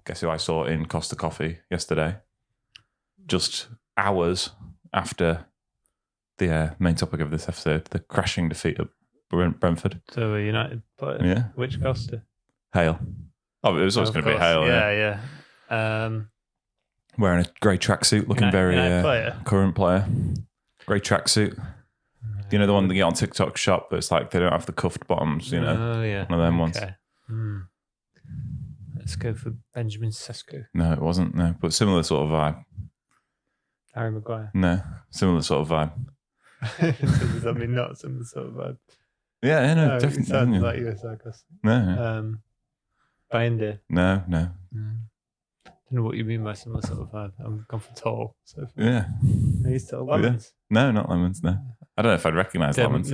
guess who I saw in Costa Coffee yesterday? Just hours after the main topic of this episode, the crashing defeat at Brentford. So a United player? Yeah. Which Costa? Hale. Oh, it was always going to be Hale. Yeah. Wearing a grey tracksuit, looking very current player. Grey tracksuit. You know the one that you get on TikTok shop, but it's like they don't have the cuffed bottoms, you know? Oh, yeah. One of them ones. Let's go for Benjamin Sesko. No, it wasn't, no. But similar sort of vibe. Harry Maguire. No, similar sort of vibe. Does that mean not similar sort of vibe? Yeah, no, definitely. It sounds like you were sarcastic. No. Binder. No. I don't know what you mean by similar sort of vibe. I'm gone for tall. So far. Yeah. He's tall. Lemons. No, not lemons, no. I don't know if I'd recognise lemons.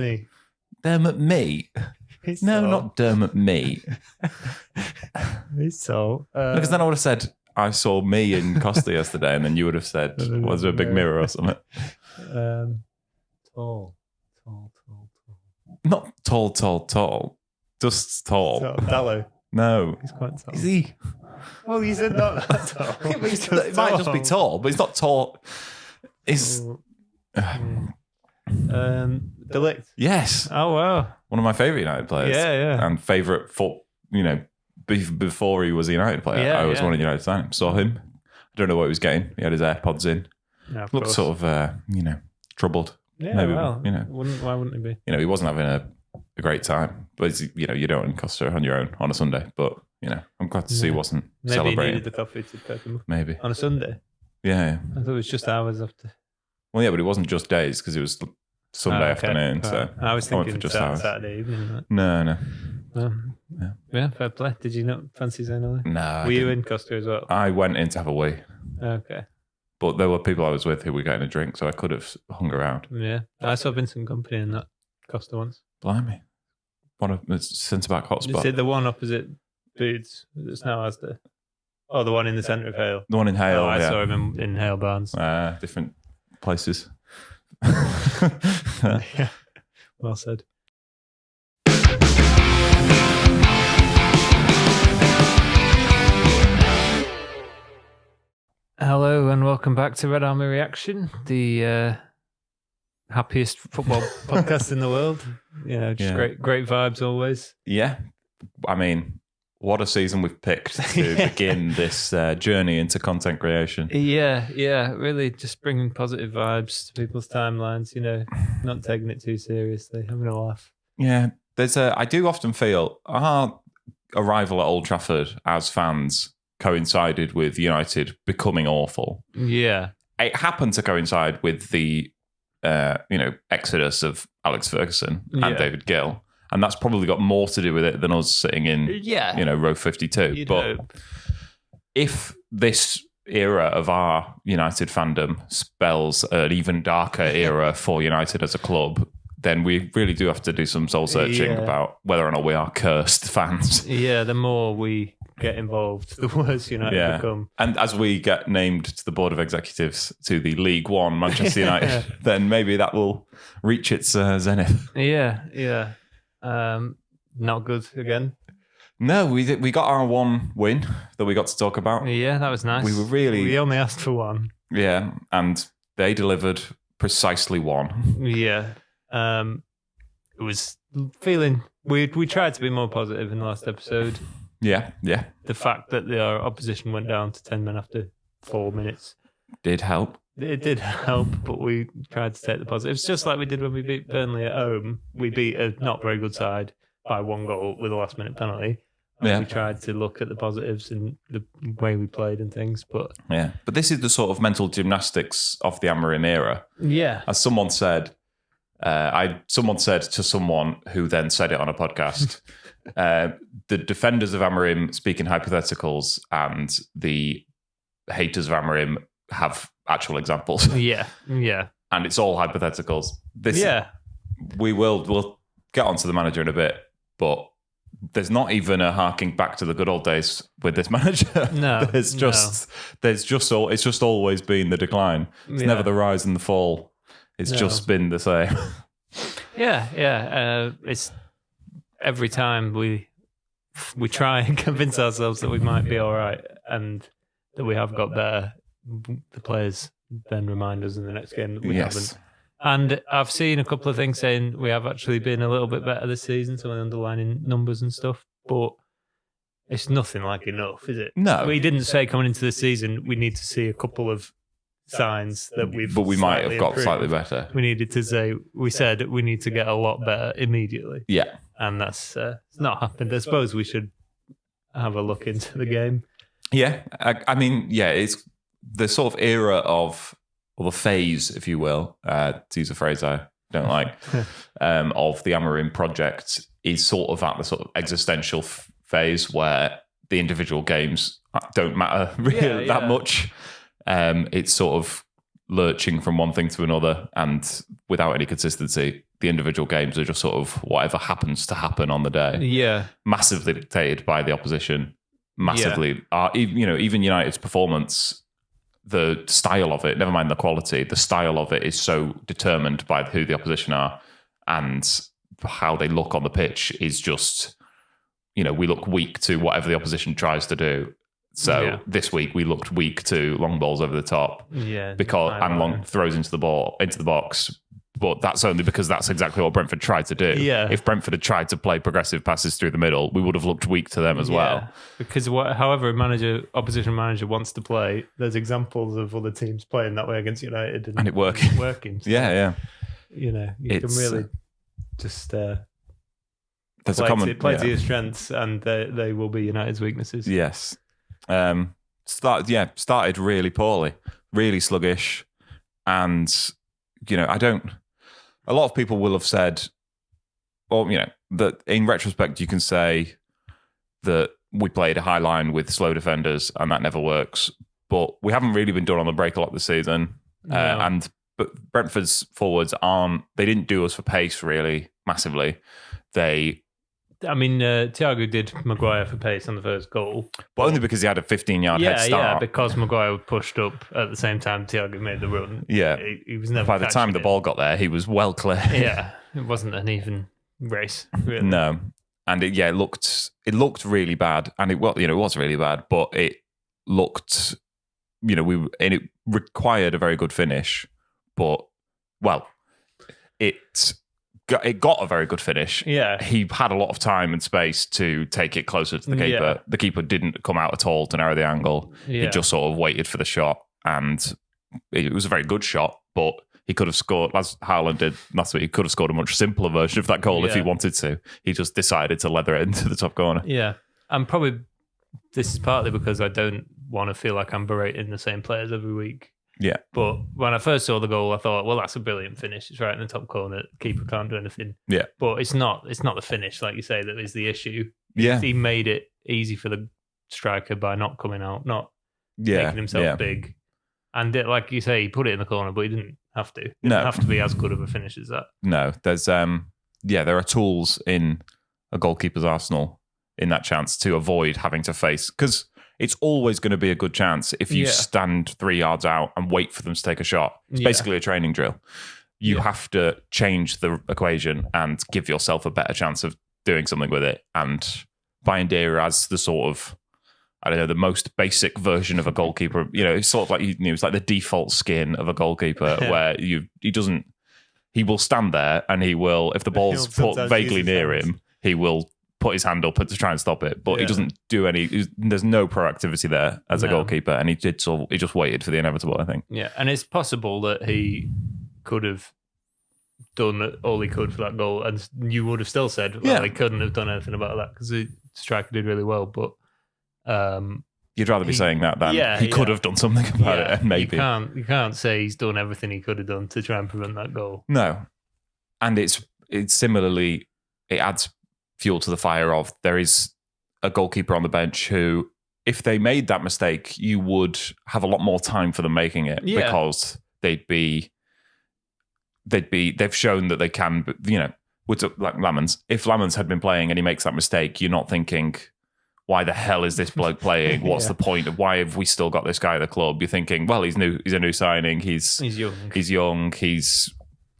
Dermot Mee. He's no, tall. Not Dermot Mee. He's tall. Because then I would have said, I saw me in Costa yesterday, and then you would have said, was there a big mirror or something? Tall. Not tall. Just tall. Dallo. No. He's quite tall. Is he? Well, you said not that tall. It might just be tall, but he's not tall. He's... Delict. Yes. Oh, wow. One of my favourite United players. Yeah. And favourite before he was a United player. I always wanted United to sign him. Saw him. I don't know what he was getting. He had his AirPods in. Yeah, Looked sort of, troubled. Yeah, maybe, well, why wouldn't he be? He wasn't having a great time. But, you don't in Costa on your own on a Sunday. But, I'm glad to see he wasn't celebrating. Maybe he needed the coffee to pick him up. Maybe. On a Sunday? Yeah. I thought it was just hours after. Well, yeah, but it wasn't just days because it was Sunday afternoon. Right. So I was thinking for just Saturday evening. Right? No. Yeah, fair play. Did you not fancy saying anything? No. Were you in Costa as well? I went in to have a wee. Okay. But there were people I was with who were getting a drink, so I could have hung around. Yeah. I saw Vincent Kompany in that Costa once. Blimey. One of the centre-back hotspot. Is it the one opposite Boots? It's now Asda. Oh, the one in the centre of Hale. The one in Hale, I saw him in Hale Barnes. Different places. Yeah. Well said. Hello and welcome back to Red Army Reaction, the happiest football podcast in the world. Great vibes always. Yeah. I mean, what a season we've picked to begin this journey into content creation. Yeah, really just bringing positive vibes to people's timelines, not taking it too seriously, having a laugh. Yeah, I do often feel our arrival at Old Trafford as fans coincided with United becoming awful. Yeah. It happened to coincide with the exodus of Alex Ferguson and David Gill. And that's probably got more to do with it than us sitting in, row 52. Hope. If this era of our United fandom spells an even darker era for United as a club, then we really do have to do some soul searching about whether or not we are cursed fans. Yeah, the more we get involved, the worse United become. And as we get named to the board of executives to the League One Manchester United, then maybe that will reach its zenith. Yeah. Not good again. No, we got our one win that we got to talk about. Yeah, that was nice. We only asked for one. Yeah, and they delivered precisely one. Yeah. It was feeling we tried to be more positive in the last episode. Yeah. The fact that our opposition went down to 10 men after 4 minutes did help. It did help, but we tried to take the positives, just like we did when we beat Burnley at home. We beat a not very good side by 1 goal with a last-minute penalty. We tried to look at the positives and the way we played and things, but this is the sort of mental gymnastics of the Amorim era. Yeah, as someone said. Someone said to someone who then said it on a podcast, the defenders of Amorim speak in hypotheticals and the haters of Amorim have actual examples. Yeah. And it's all hypotheticals. We'll get onto the manager in a bit, but there's not even a harking back to the good old days with this manager. No. It's just always been the decline. It's never the rise and the fall. It's just been the same. Yeah. It's every time we we try and convince ourselves that we might be all right and that we have got better, the players then remind us in the next game that we haven't. And I've seen a couple of things saying we have actually been a little bit better this season, some of the underlying numbers and stuff, but it's nothing like enough, is it? No. We didn't say coming into the season we need to see a couple of signs that but we might have got improved. slightly better. We said we need to get a lot better immediately. Yeah. And that's it's not happened. I suppose we should have a look into the game. Yeah. I mean, it's the sort of era of, or the phase, if you will, to use a phrase I don't like, of the Amorim project is sort of at the sort of existential phase where the individual games don't matter really that much. It's sort of lurching from one thing to another, and without any consistency, the individual games are just sort of whatever happens to happen on the day. Yeah, massively dictated by the opposition. Massively, even United's performance, the style of it, never mind the quality, the style of it is so determined by who the opposition are, and how they look on the pitch is just, we look weak to whatever the opposition tries to do. So this week we looked weak to long balls over the top, and long throws into the box. But that's only because that's exactly what Brentford tried to do. Yeah. If Brentford had tried to play progressive passes through the middle, we would have looked weak to them as well. Because however opposition manager wants to play, there's examples of other teams playing that way against United and it working. So, yeah. You can really just there's play to your strengths, and they will be United's weaknesses. Yes. Started really poorly, really sluggish, and a lot of people will have said, that in retrospect you can say that we played a high line with slow defenders and that never works, but we haven't really been done on the break a lot this season. No. But Brentford's forwards they didn't do us for pace really massively. Thiago did Maguire for pace on the first goal. But only because he had a 15-yard head start. Yeah, because Maguire pushed up at the same time Thiago made the run. Yeah. He was never By the time the ball got there, he was well clear. Yeah, it wasn't an even race, really. No. And it looked really bad. And it was really bad, but it looked, it required a very good finish. But, it got a very good finish. Yeah. He had a lot of time and space to take it closer to the keeper. Yeah. The keeper didn't come out at all to narrow the angle. Yeah. He just sort of waited for the shot, and it was a very good shot, but he could have scored, as Haaland did last week, he could have scored a much simpler version of that goal if he wanted to. He just decided to leather it into the top corner. Yeah. And probably this is partly because I don't want to feel like I'm berating the same players every week. Yeah. But when I first saw the goal, I thought, well, that's a brilliant finish. It's right in the top corner. The keeper can't do anything. Yeah. But it's not the finish, like you say, that is the issue. Yeah. He made it easy for the striker by not coming out, not making himself big. And like you say, he put it in the corner, but he didn't have to. It didn't have to be as good of a finish as that. No. There's there are tools in a goalkeeper's arsenal in that chance to avoid having to face, because it's always going to be a good chance if you stand 3 yards out and wait for them to take a shot. It's basically a training drill. You have to change the equation and give yourself a better chance of doing something with it. And Bayandera as the sort of, the most basic version of a goalkeeper. It's sort of like, it's like the default skin of a goalkeeper where he will stand there and he will, if the ball's put vaguely near him, he will put his hand up to try and stop it, but he doesn't do there's no proactivity there as a goalkeeper, and he just waited for the inevitable, I think. Yeah, and it's possible that he could have done all he could for that goal, and you would have still said, he couldn't have done anything about that because the striker did really well, but you'd rather be saying that than he could have done something about it, and maybe. You can't say he's done everything he could have done to try and prevent that goal. No. And it's similarly, it adds fuel to the fire of there is a goalkeeper on the bench who, if they made that mistake, you would have a lot more time for them making it because they've shown that they can, like Lamans. If Lamans had been playing and he makes that mistake, you're not thinking, why the hell is this bloke playing? What's the point of why have we still got this guy at the club? You're thinking, well, he's new, he's a new signing, he's young, he's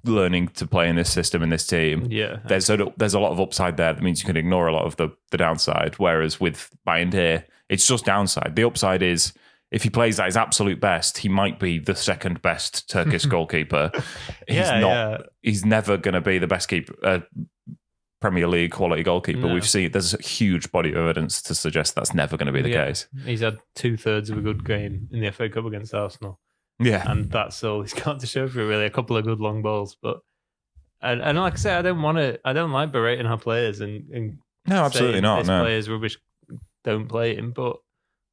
learning to play in this system, in this team. Yeah. There's a lot of upside there. That means you can ignore a lot of the downside. Whereas with Bayern, it's just downside. The upside is if he plays at his absolute best, he might be the second best Turkish goalkeeper. He's never going to be the best Premier League quality goalkeeper. We've seen there's a huge body of evidence to suggest that's never going to be the case. He's had 2/3 of a good game in the FA Cup against Arsenal. Yeah. And that's all he's got to show for it, really. A couple of good long balls. But and like I say, I don't like berating our players and no, absolutely not. This player's rubbish, don't play him. But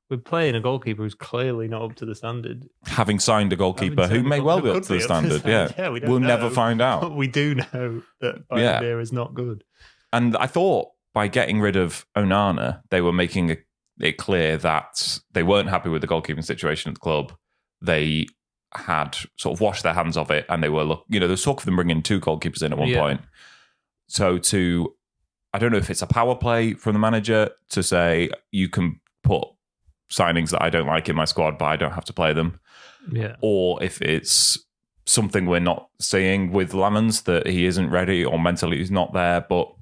we're playing a goalkeeper who's clearly not up to the standard. Having signed a goalkeeper who may well be up to the standard. Yeah. We'll never find out. But we do know that Bayern is not good. And I thought by getting rid of Onana, they were making it clear that they weren't happy with the goalkeeping situation at the club. They had sort of washed their hands of it, and they were there was talk of them bringing 2 goalkeepers in at one point. So I don't know if it's a power play from the manager to say you can put signings that I don't like in my squad, but I don't have to play them. Yeah. Or if it's something we're not seeing with Lamens, that he isn't ready or mentally he's not there. But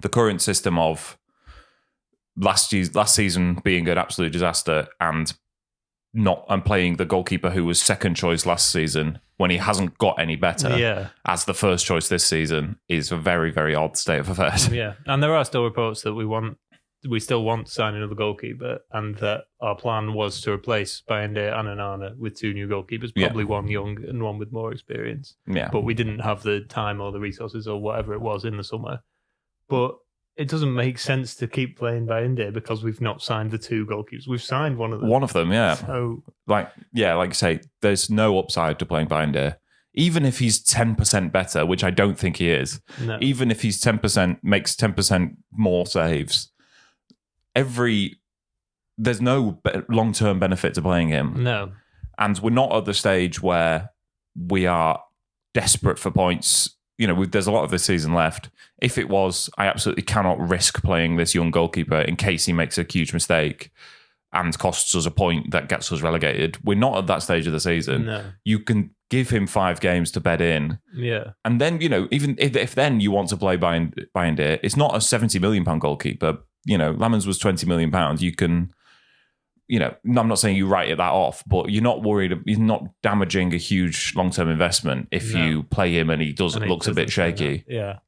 the current system of last season being an absolute disaster and playing the goalkeeper who was second choice last season when he hasn't got any better as the first choice this season is a very, very odd state of affairs. Yeah, and there are still reports that we still want to sign another goalkeeper, and that our plan was to replace Bayende and Onana with 2 new goalkeepers, probably one young and one with more experience. Yeah. But we didn't have the time or the resources or whatever it was in the summer. But it doesn't make sense to keep playing Bayende because we've not signed the 2 goalkeepers. We've signed one of them. One of them, yeah. So, like you say, there's no upside to playing Bayende. Even if he's 10% better, which I don't think he is, even if he's 10%, makes 10% more saves, there's no long-term benefit to playing him. No. And we're not at the stage where we are desperate for points. There's a lot of this season left. If it was, I absolutely cannot risk playing this young goalkeeper in case he makes a huge mistake and costs us a point that gets us relegated. We're not at that stage of the season. No. You can give him 5 games to bed in. Yeah. And then, even if then you want to play Bayende, it's not a £70 million goalkeeper. Lamens was £20 million. You can, I'm not saying you write that off, but you're not worried. He's not damaging a huge long-term investment if you play him and he looks a bit shaky. Yeah.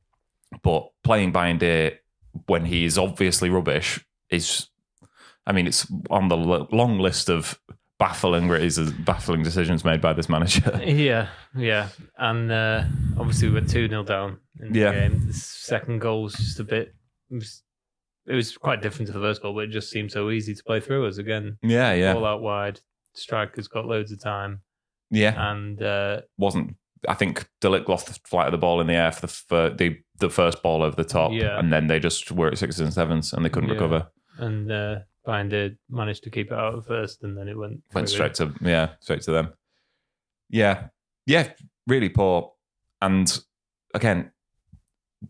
But playing Bayende when he is obviously rubbish it's on the long list of baffling decisions made by this manager. Yeah. And obviously we went 2-0 down in the game. The second goal was just a bit... It was quite different to the first goal, but it just seemed so easy to play through us again. Yeah. All out wide. Striker's got loads of time. Yeah. And... I think De Ligt lost the flight of the ball in the air for the first ball over the top, and then they just were at 6s and 7s and they couldn't recover. And Bayern managed to keep it out at first, and then it went straight to them. Yeah, really poor. And again,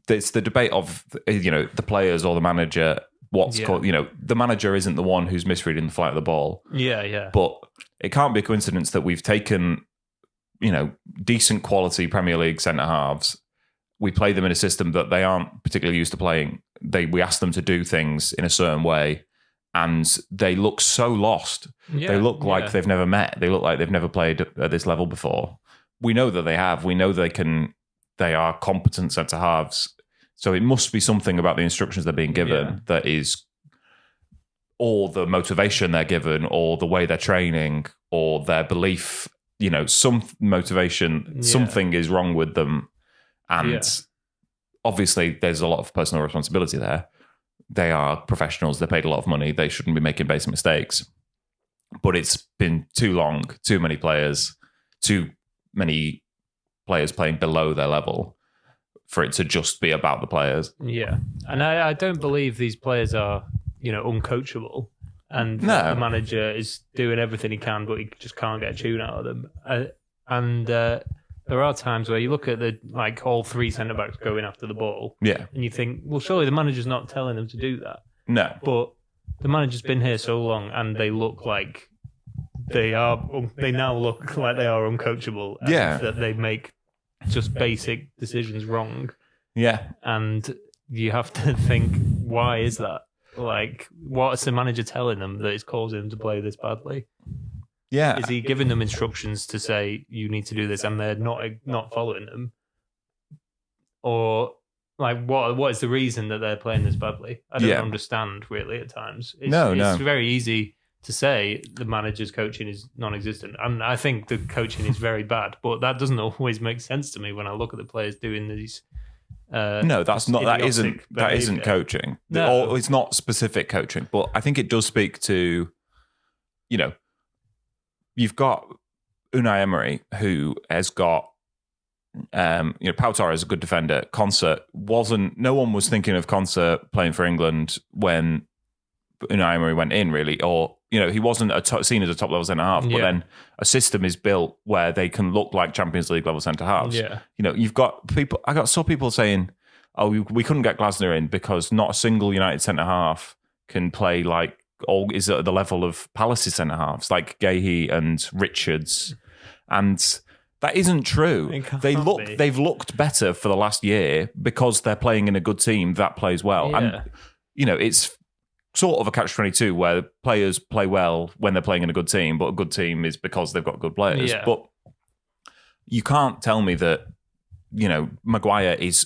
it's the debate of the players or the manager. The manager isn't the one who's misreading the flight of the ball. Yeah. But it can't be a coincidence that we've taken decent quality Premier League centre halves. We play them in a system that they aren't particularly used to playing. We ask them to do things in a certain way, and they look so lost. Yeah, they look like they've never met. They look like they've never played at this level before. We know that they have. We know they are competent centre halves. So it must be something about the instructions they're being given that is, or the motivation they're given, or the way they're training, or their belief. Some motivation, something is wrong with them. And obviously there's a lot of personal responsibility there. They are professionals. They're paid a lot of money. They shouldn't be making basic mistakes. But it's been too long, too many players playing below their level for it to just be about the players. Yeah. And I don't believe these players are, uncoachable. And the manager is doing everything he can, but he just can't get a tune out of them. And there are times where you look at all 3 centre-backs going after the ball, and you think, well, surely the manager's not telling them to do that. No. But the manager's been here so long, and they look like they now look like they are uncoachable. Yeah. That they make just basic decisions wrong. Yeah. And you have to think, why is that? Like, what is the manager telling them that is causing them to play this badly? Yeah. Is he giving them instructions to say, you need to do this, and they're not following them? Or, like, what is the reason that they're playing this badly? I don't understand, really, at times. It's very easy to say the manager's coaching is non-existent. And I think the coaching is very bad, but that doesn't always make sense to me when I look at the players doing these. No, that's not. That isn't coaching. No. Or it's not specific coaching. But I think it does speak to, you've got Unai Emery, who has got, Pau Torres is a good defender. No one was thinking of Concert playing for England when Unai Emery went in, really, or he wasn't seen as a top level centre half. But then a system is built where they can look like Champions League level centre halves. Yeah. You've got people. Saw people saying, "Oh, we couldn't get Glasner in because not a single United centre half can play like or is at the level of Palace's centre halves, like Gahey and Richards," and that isn't true. They've looked better for the last year because they're playing in a good team that plays well, and it's sort of a catch-22 where players play well when they're playing in a good team, but a good team is because they've got good players. Yeah. But you can't tell me that, Maguire is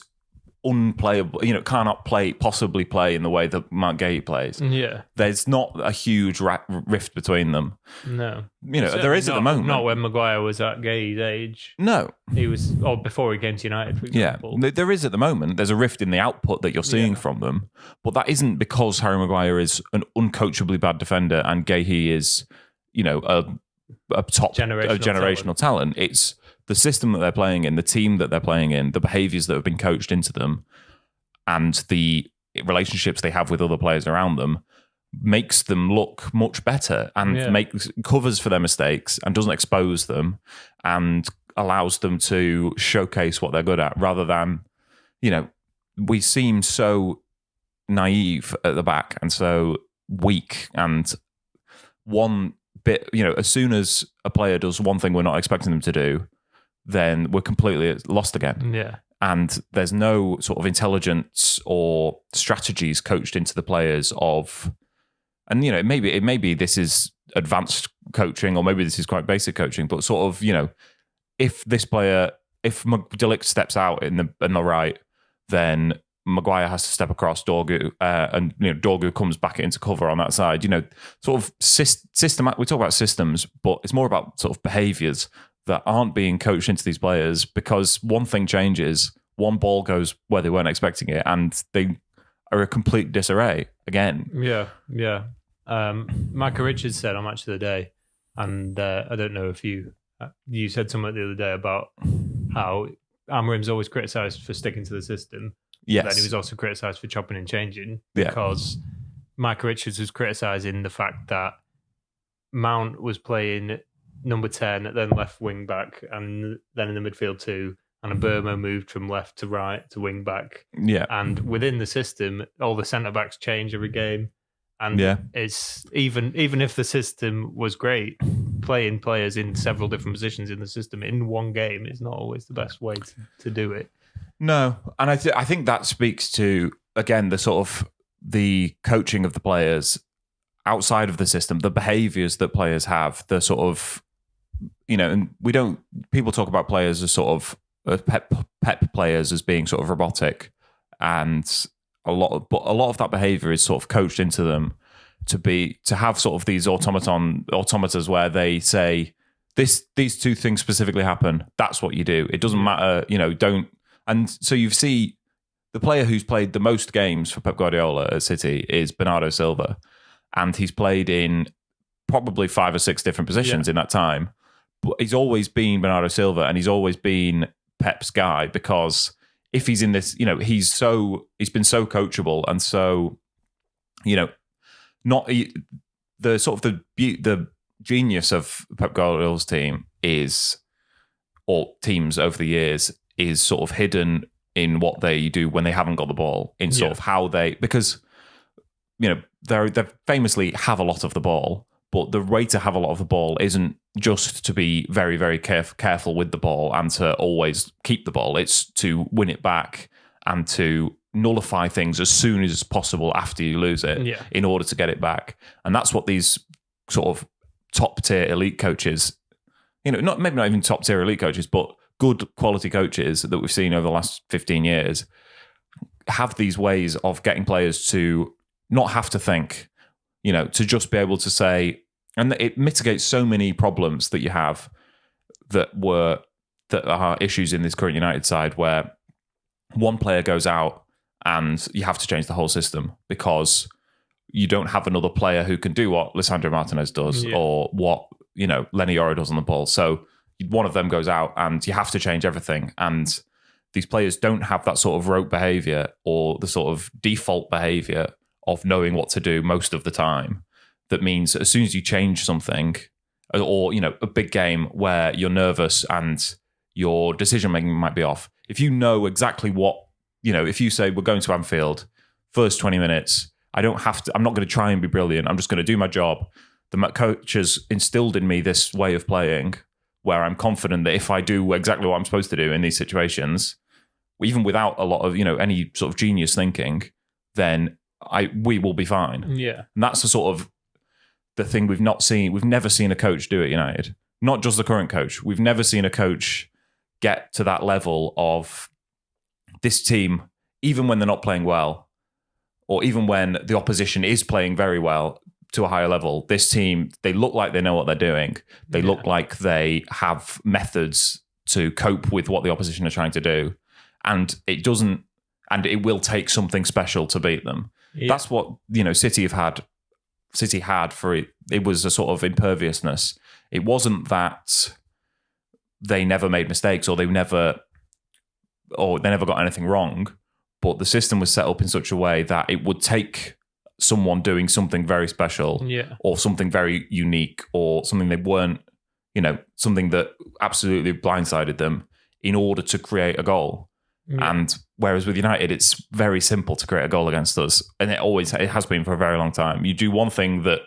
unplayable, cannot possibly play in the way that Mark Gahey plays. Yeah. There's not a huge rift between them. No. There is at the moment. Not when Maguire was at Gahey's age. No. He was, or before he came to United, for example. Yeah, there is at the moment. There's a rift in the output that you're seeing from them, but that isn't because Harry Maguire is an uncoachably bad defender and Gahey is, a top generational talent. It's the system that they're playing in, the team that they're playing in, the behaviours that have been coached into them, and the relationships they have with other players around them makes them look much better and covers for their mistakes and doesn't expose them and allows them to showcase what they're good at rather than, we seem so naive at the back and so weak, and one bit, as soon as a player does one thing we're not expecting them to do, then we're completely lost again. Yeah. And there's no sort of intelligence or strategies coached into the players of, and maybe this is advanced coaching or maybe this is quite basic coaching, but sort of, if De Ligt steps out in the right, then Maguire has to step across Dorgu, and Dorgu comes back into cover on that side. Sort of system. We talk about systems, but it's more about sort of behaviours that aren't being coached into these players because one thing changes, one ball goes where they weren't expecting it, and they are a complete disarray again. Yeah. Micah Richards said on Match of the Day, and I don't know if you said something the other day about how Amorim's always criticised for sticking to the system. Yes. Then he was also criticised for chopping and changing because Micah Richards was criticising the fact that Mount was playing number 10, then left wing back, and then in the midfield too, and Burma moved from left to right to wing back. Yeah. And within the system, all the centre backs change every game. And it's even if the system was great, playing players in several different positions in the system in one game is not always the best way to do it. No, and I think that speaks to, again, the sort of the coaching of the players outside of the system, the behaviours that players have, the sort of, and people talk about players as sort of pep players as being sort of robotic, and a lot of that behaviour is sort of coached into them to have sort of these automatas where they say these two things specifically happen. That's what you do. It doesn't matter, don't. And so you see the player who's played the most games for Pep Guardiola at City is Bernardo Silva, and he's played in probably 5 or 6 different positions in that time. But he's always been Bernardo Silva, and he's always been Pep's guy, because if he's in this, he's been so coachable, and so, not the sort of the genius of Pep Guardiola's team or teams over the years is sort of hidden in what they do when they haven't got the ball, in sort of how they, because they famously have a lot of the ball, But the way to have a lot of the ball isn't just to be very, very careful with the ball and to always keep the ball. It's to win it back and to nullify things as soon as possible after you lose it in order to get it back. And that's what these sort of top-tier elite coaches, maybe not even top-tier elite coaches, but good quality coaches that we've seen over the last 15 years have these ways of getting players to not have to think, to just be able to say, and it mitigates so many problems that you have that are issues in this current United side where one player goes out and you have to change the whole system because you don't have another player who can do what Lisandro Martinez does or what, Lenny Yoro does on the ball. So one of them goes out and you have to change everything. And these players don't have that sort of rote behavior or the sort of default behavior of knowing what to do most of the time. That means as soon as you change something or, a big game where you're nervous and your decision making might be off, if you know exactly what, if you say we're going to Anfield, first 20 minutes, I'm not going to try and be brilliant. I'm just going to do my job. The coach has instilled in me this way of playing where I'm confident that if I do exactly what I'm supposed to do in these situations, even without a lot of, any sort of genius thinking, then we will be fine. Yeah. And that's the sort of the thing we've not seen. We've never seen a coach do at United. Not just the current coach. We've never seen a coach get to that level of this team, even when they're not playing well, or even when the opposition is playing very well to a higher level, this team, they look like they know what they're doing. They look like they have methods to cope with what the opposition are trying to do. And it will take something special to beat them. Yeah. That's what, City had for it. It was a sort of imperviousness. It wasn't that they never made mistakes or they never got anything wrong, but the system was set up in such a way that it would take someone doing something very special or something very unique or something they weren't, something that absolutely blindsided them in order to create a goal. Yeah. And whereas with United, it's very simple to create a goal against us. And it has been for a very long time. You do one thing that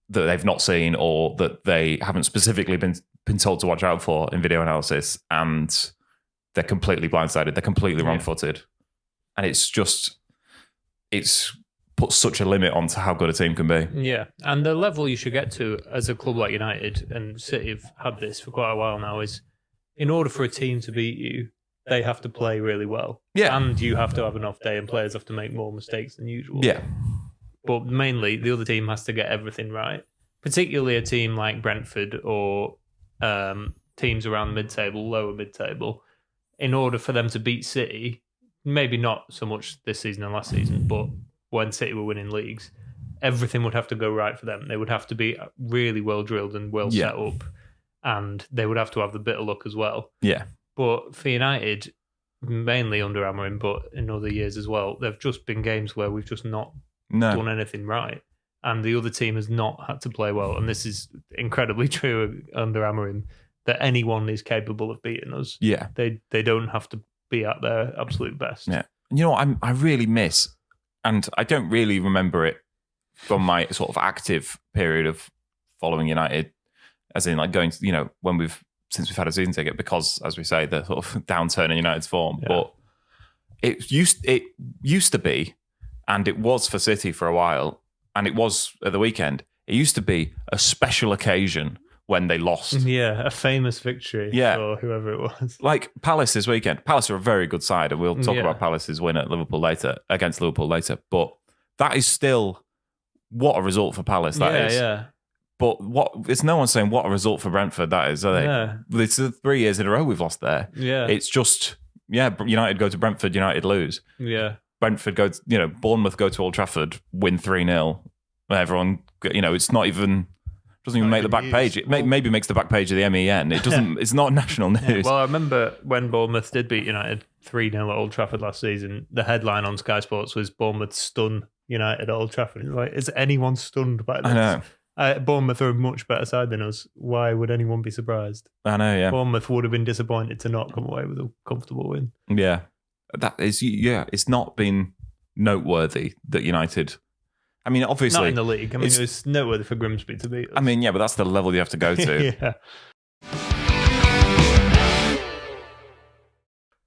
they've not seen or that they haven't specifically been told to watch out for in video analysis, and they're completely blindsided. They're completely wrong-footed. And it's put such a limit onto how good a team can be. Yeah. And the level you should get to as a club like United, and City have had this for quite a while now, is in order for a team to beat you, they have to play really well. Yeah. And you have to have an off day and players have to make more mistakes than usual. Yeah. But mainly, the other team has to get everything right. Particularly a team like Brentford or teams around the mid-table, lower mid-table. In order for them to beat City, maybe not so much this season and last season, but when City were winning leagues, everything would have to go right for them. They would have to be really well drilled and well set up. And they would have to have the bit of luck as well. Yeah. But for United, mainly under Amorim, but in other years as well, there have just been games where we've just not done anything right. And the other team has not had to play well. And this is incredibly true under Amorim, that anyone is capable of beating us. Yeah. They don't have to be at their absolute best. Yeah. I really miss, and I don't really remember it from my sort of active period of following United, as in like going to, since we've had a season ticket, because, as we say, the sort of downturn in United's form. Yeah. But it used to be, and it was for City for a while, and it was at the weekend, it used to be a special occasion when they lost. Yeah, a famous victory for whoever it was. Like Palace this weekend. Palace are a very good side, and we'll talk about Palace's win at against Liverpool later. But that is still, what a result for Palace that is. Yeah. But it's no one saying what a result for Brentford that is, are they? Yeah. It's 3 years in a row we've lost there. Yeah. It's just, United go to Brentford, United lose. Yeah. Brentford Bournemouth go to Old Trafford, win 3-0. Everyone, it's not even, doesn't even make the back page. It maybe makes the back page of the MEN. It doesn't, it's not national news. Yeah. Well, I remember when Bournemouth did beat United 3-0 at Old Trafford last season, the headline on Sky Sports was Bournemouth stun United at Old Trafford. It's like, is anyone stunned by this? I know. Bournemouth are a much better side than us. Why would anyone be surprised? I know, yeah. Bournemouth would have been disappointed to not come away with a comfortable win. Yeah. It's not been noteworthy that United I mean, obviously... Not in the league. I mean, there's nowhere for Grimsby to beat us. I mean, yeah, but that's the level you have to go to. Yeah.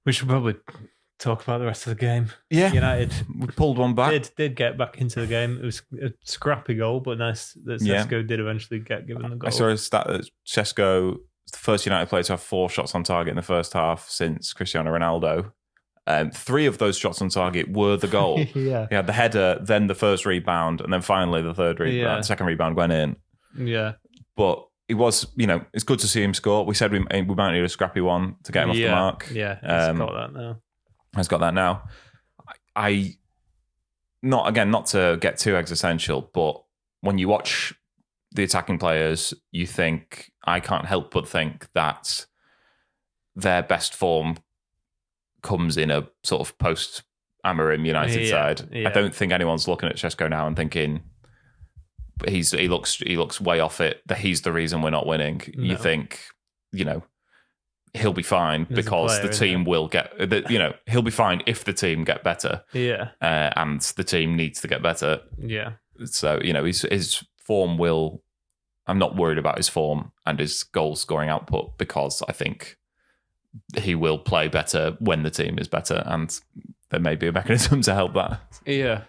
We should probably talk about the rest of the game. Yeah. United... We pulled one back. Did get back into the game. It was a scrappy goal, but nice that Sesko did eventually get given the goal. I saw a stat that Sesko was the first United player to have 4 shots on target in the first half since Cristiano Ronaldo. 3 of those shots on target were the goal. Yeah. He had the header, then the first rebound, and then finally the third rebound. Yeah. The second rebound went in. Yeah. But it was, it's good to see him score. We said we might need a scrappy one to get him off the mark. Yeah, he's got that now. Has got that now. Not to get too existential, but when you watch the attacking players, I can't help but think that their best form comes in a sort of post Amorim United side. Yeah. I don't think anyone's looking at Sesko now and thinking he looks way off it, that he's the reason we're not winning. No. You think, he'll be fine because the team will get, he'll be fine if the team get better. Yeah. And the team needs to get better. Yeah. So, his form will, I'm not worried about his form and his goal scoring output because I think he will play better when the team is better, and there may be a mechanism to help that. Yeah.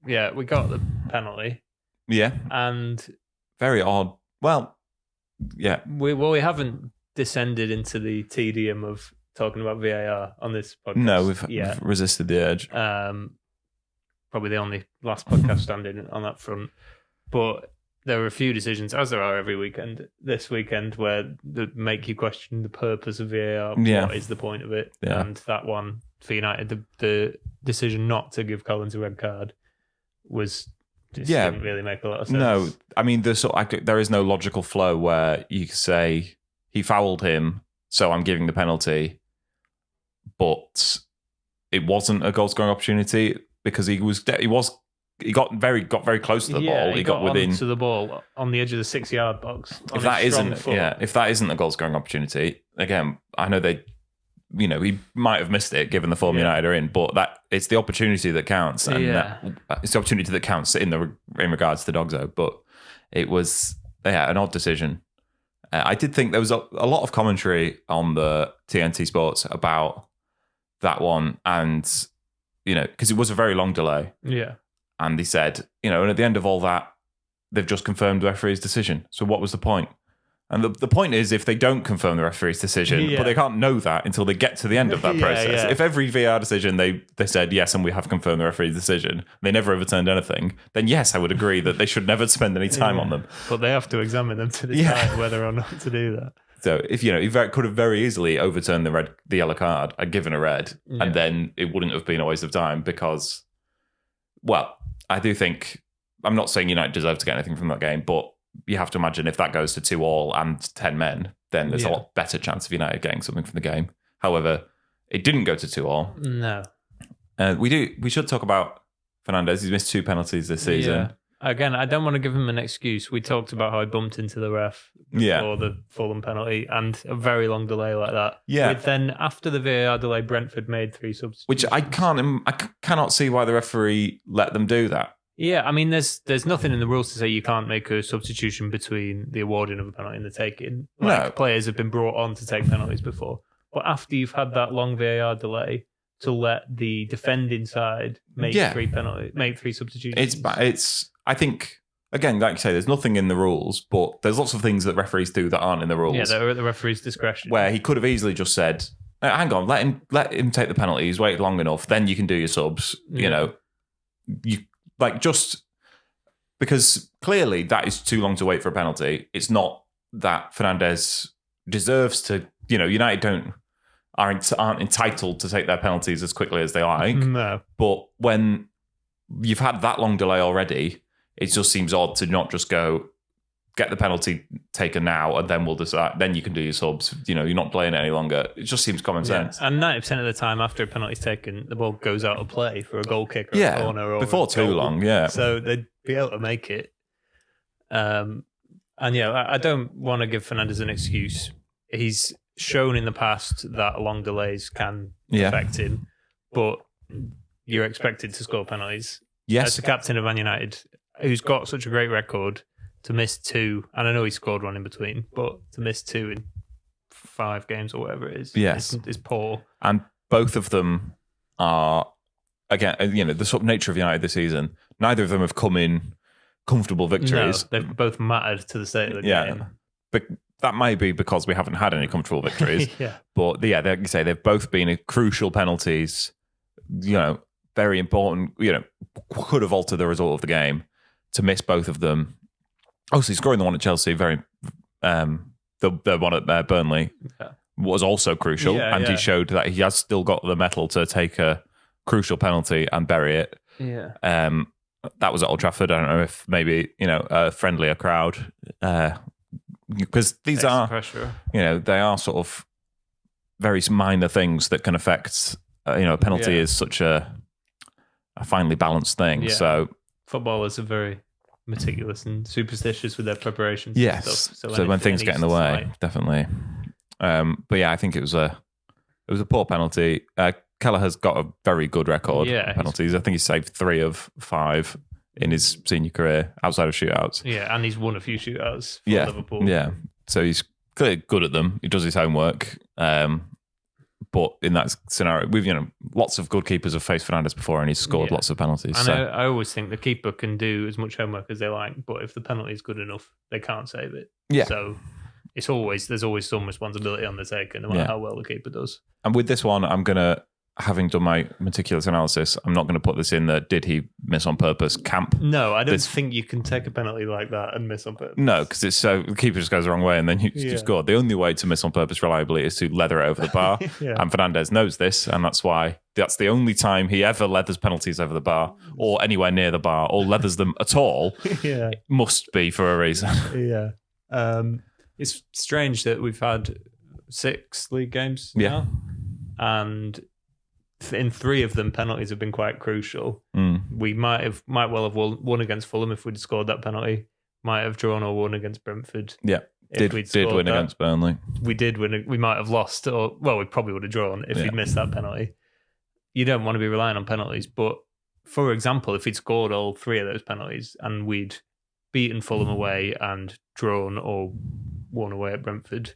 We got the penalty. Yeah. And very odd. Well, yeah. We haven't descended into the tedium of talking about VAR on this podcast. No, we've resisted the urge. Probably the only last podcast standing on that front. But there were a few decisions, as there are every weekend, this weekend, where they make you question the purpose of VAR. Yeah. What is the point of it? Yeah. And that one, for United, the decision not to give Collins a red card didn't really make a lot of sense. No, I mean, there is no logical flow where you say he fouled him, so I'm giving the penalty, but it wasn't a goal scoring opportunity because he got very close to the ball. He got within to the ball on the edge of the 6-yard box. If that isn't a goal scoring opportunity, again, I know he might have missed it given the form United are in, but it's the opportunity that counts, and it's the opportunity that counts in regards to Dogzo. But it was an odd decision. I did think there was a lot of commentary on the TNT Sports about that one, and because it was a very long delay. Yeah. And they said, and at the end of all that, they've just confirmed the referee's decision. So what was the point? And the point is, if they don't confirm the referee's decision, but they can't know that until they get to the end of that process. Yeah. If every VR decision they said, yes, and we have confirmed the referee's decision, they never overturned anything, then yes, I would agree that they should never spend any time on them. But they have to examine them to decide whether or not to do that. So if he could have very easily overturned the yellow card and given a red, and then it wouldn't have been a waste of time because, well, I do think, I'm not saying United deserve to get anything from that game, but you have to imagine if that goes to 2-2 and 10 men, then there's a lot better chance of United getting something from the game. However, it didn't go to 2-2. No. We should talk about Fernandes. He's missed 2 penalties this season. Yeah. Again, I don't want to give him an excuse. We talked about how he bumped into the ref before the Fulham penalty, and a very long delay like that. Yeah. But then after the VAR delay, Brentford made 3 substitutions. Which I cannot see why the referee let them do that. Yeah, I mean, there's nothing in the rules to say you can't make a substitution between the awarding of a penalty and the taking. Players have been brought on to take penalties before. But after you've had that long VAR delay, to let the defending side make 3 substitutions. It's. I think, again, like you say, there's nothing in the rules, but there's lots of things that referees do that aren't in the rules. Yeah, they're at the referee's discretion. Where he could have easily just said, hang on, let him take the penalty. He's waited long enough. Then you can do your subs. Just because clearly that is too long to wait for a penalty. It's not that Fernandes deserves to. United aren't entitled to take their penalties as quickly as they like. No, but when you've had that long delay already, it just seems odd to not just go get the penalty taken now and then we'll decide. Then you can do your subs. You're not playing it any longer. It just seems common sense. And 90% of the time after a penalty's taken, the ball goes out of play for a goal kick or a corner. Or before too long, So they'd be able to make it. I don't want to give Fernandes an excuse. He's shown in the past that long delays can affect him, but you're expected to score penalties. as the captain of Man United, who's got such a great record, to miss 2, and I know he scored one in between, but to miss 2 in 5 games or whatever it is, is poor. And both of them are, again, the sort of nature of United this season. Neither of them have come in comfortable victories. No, they've both mattered to the state of the game. But that may be because we haven't had any comfortable victories. Yeah. But like you say, they've both been crucial penalties, very important, could have altered the result of the game. To miss both of them. Obviously, scoring the one at Chelsea, the one at Burnley, was also crucial. He showed that he has still got the mettle to take a crucial penalty and bury it. Yeah. That was at Old Trafford. I don't know if maybe, a friendlier crowd. Because these are, pressure. They are sort of very minor things that can affect, a penalty is such a finely balanced thing. Yeah. So footballers are very meticulous and superstitious with their preparations. Yes. And stuff. So when things get in the way, definitely. But yeah, I think it was a poor penalty. Kelleher's got a very good record of penalties. I think he's saved 3 of 5 in his senior career outside of shootouts. Yeah, and he's won a few shootouts for Liverpool. Yeah, so he's clearly good at them. He does his homework. But in that scenario, we've lots of good keepers have faced Fernandes before, and he's scored lots of penalties. And I always think the keeper can do as much homework as they like, but if the penalty is good enough, they can't save it. Yeah. So there's always some responsibility on the taker, no matter how well the keeper does. And with this one, I'm gonna, having done my meticulous analysis, I'm not going to put this in the did he miss on purpose camp. No, I don't think you can take a penalty like that and miss on purpose. No, because it's so the keeper just goes the wrong way and then you score. The only way to miss on purpose reliably is to leather it over the bar. And Fernandes knows this, and that's the only time he ever leathers penalties over the bar or anywhere near the bar or leathers them at all. It must be for a reason. It's strange that we've had 6 league games now, and in 3 of them, penalties have been quite crucial. We might well have won against Fulham if we'd scored that penalty. Might have drawn or won against Brentford. Yeah, did win against Burnley. We did win. We might have lost, we probably would have drawn if we'd missed that penalty. You don't want to be relying on penalties, but for example, if he'd scored all 3 of those penalties and we'd beaten Fulham away and drawn or won away at Brentford,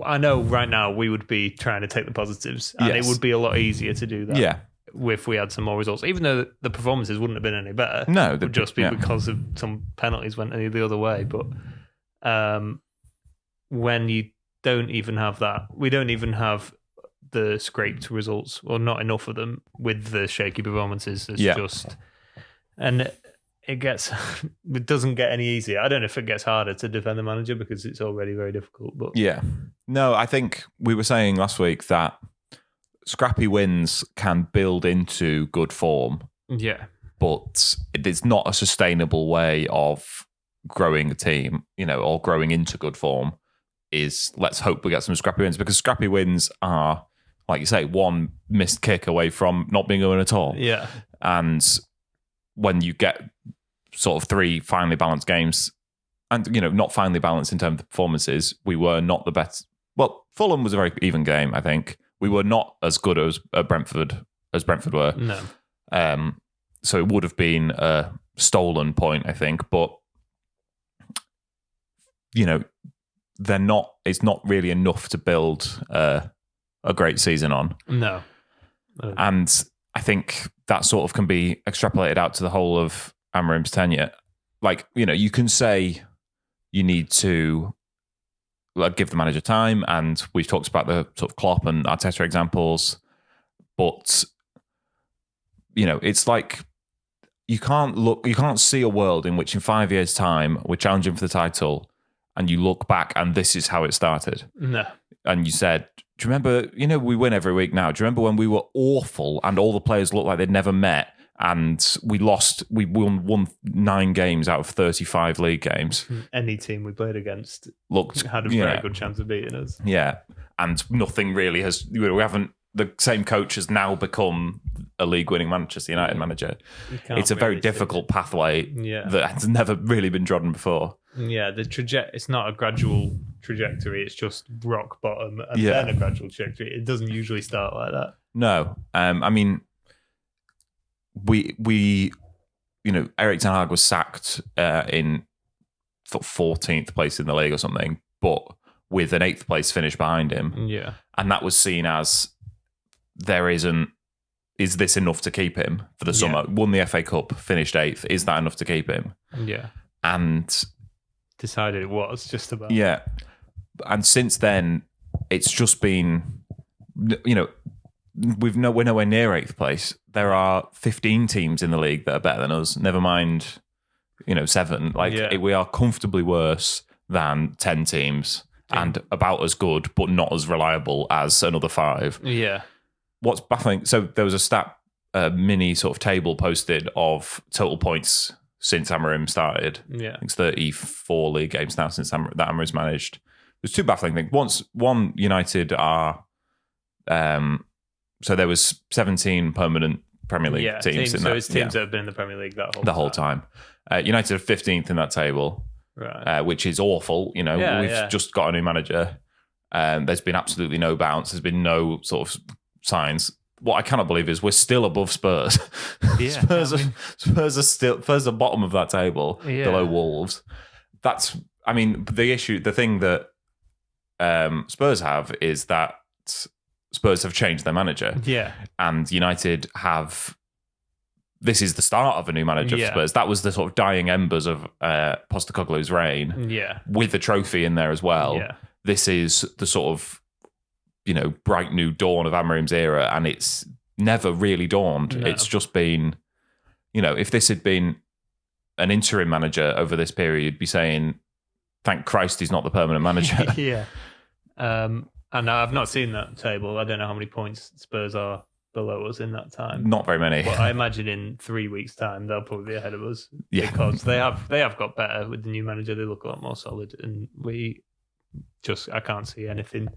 I know right now we would be trying to take the positives, and it would be a lot easier to do that if we had some more results. Even though the performances wouldn't have been any better. No, it would just be because of some penalties went the other way. But when you don't even have that, we don't even have the scraped results, or not enough of them, with the shaky performances. It's and it doesn't get any easier. I don't know if it gets harder to defend the manager because it's already very difficult. But no, I think we were saying last week that scrappy wins can build into good form. Yeah, but it is not a sustainable way of growing a team, or growing into good form. Let's hope we get some scrappy wins, because scrappy wins are, like you say, one missed kick away from not being a win at all. Yeah, and when you get sort of 3 finely balanced games, and not finely balanced in terms of performances, we were not the best. Well, Fulham was a very even game. I think we were not as good as Brentford were. No. So it would have been a stolen point, I think, but they're not. It's not really enough to build a great season on. No. And I think that sort of can be extrapolated out to the whole of Amorim's tenure. Like, you can say you need to give the manager time, and we've talked about the sort of Klopp and Arteta examples, but it's like you can't see a world in which in 5 years' time we're challenging for the title and you look back and this is how it started. No. And you said, do you remember, we win every week now. Do you remember when we were awful and all the players looked like they'd never met? And we won 9 games out of 35 league games. Any team we played against had a very good chance of beating us. Yeah. And nothing really the same coach has now become a league winning Manchester United manager. It's a very difficult pathway that has never really been trodden before. Yeah, it's not a gradual trajectory, it's just rock bottom and then a gradual trajectory. It doesn't usually start like that. No. I mean, we Erik Ten Hag was sacked in 14th place in the league or something, but with an 8th place finish behind him. Yeah. And that was seen as is this enough to keep him for the summer? Won the FA Cup, finished 8th. Is that enough to keep him? Yeah. And decided it was just about. Yeah. And since then, it's just been, we're nowhere near 8th place. There are 15 teams in the league that are better than us. Never mind, 7. We are comfortably worse than 10 teams and about as good, but not as reliable as another 5. Yeah. What's baffling? So there was a mini sort of table posted of total points since Amorim started. Yeah. I think it's 34 league games now since that Amorim's managed. There's 2 baffling things. One, United are. So there was 17 permanent Premier League teams. It's teams that have been in the Premier League the whole time. United are 15th in that table, right? Which is awful. We've just got a new manager. There's been absolutely no bounce. There's been no sort of signs. What I cannot believe is we're still above Spurs. Yeah, Spurs are still the bottom of that table, below Wolves. The thing that Spurs have is that Spurs have changed their manager. Yeah. And United have. This is the start of a new manager for Spurs. That was the sort of dying embers of Postecoglou's reign. Yeah. With the trophy in there as well. Yeah. This is the sort of, bright new dawn of Amorim's era, and it's never really dawned. No. It's just been, if this had been an interim manager over this period, you'd be saying, thank Christ he's not the permanent manager. Yeah. And I've not seen that table. I don't know how many points Spurs are below us in that time. Not very many. But I imagine in 3 weeks' time they'll probably be ahead of us. Yeah. Because they have got better with the new manager. They look a lot more solid, and I can't see anything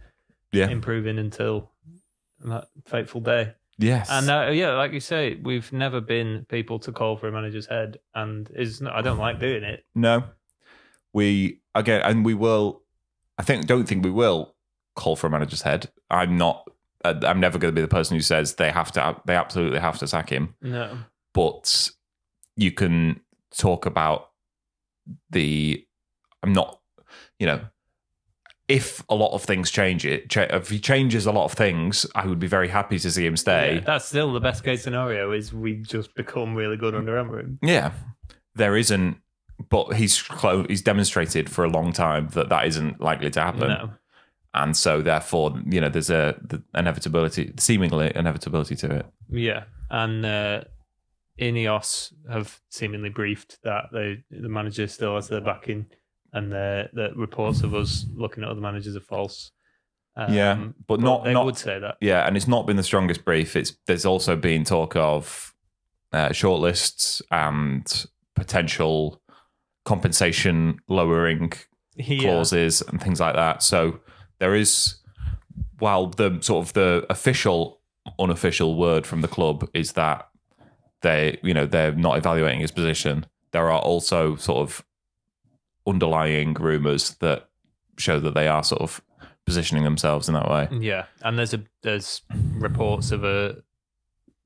improving until that fateful day. Yes. And like you say, we've never been people to call for a manager's head, and I don't like doing it. No. We will. Don't think we will call for a manager's head. I'm not. I'm never going to be the person who says they absolutely have to sack him. No. But you can talk about I'm not. If a lot of things change, if he changes a lot of things, I would be very happy to see him stay. Yeah, that's still the best case scenario. Is we just become really good under Amorim. Yeah, there isn't. But he's demonstrated for a long time that isn't likely to happen. No. And so, therefore, there's the seemingly inevitability to it. Yeah, and Ineos have seemingly briefed that the manager still has their backing, and the reports of us looking at other managers are false. But they would say that. Yeah, and it's not been the strongest brief. There's also been talk of shortlists and potential compensation lowering clauses and things like that. So there is, while the sort of the unofficial word from the club is that they're not evaluating his position, there are also sort of underlying rumours that show that they are sort of positioning themselves in that way. Yeah, and there's reports of a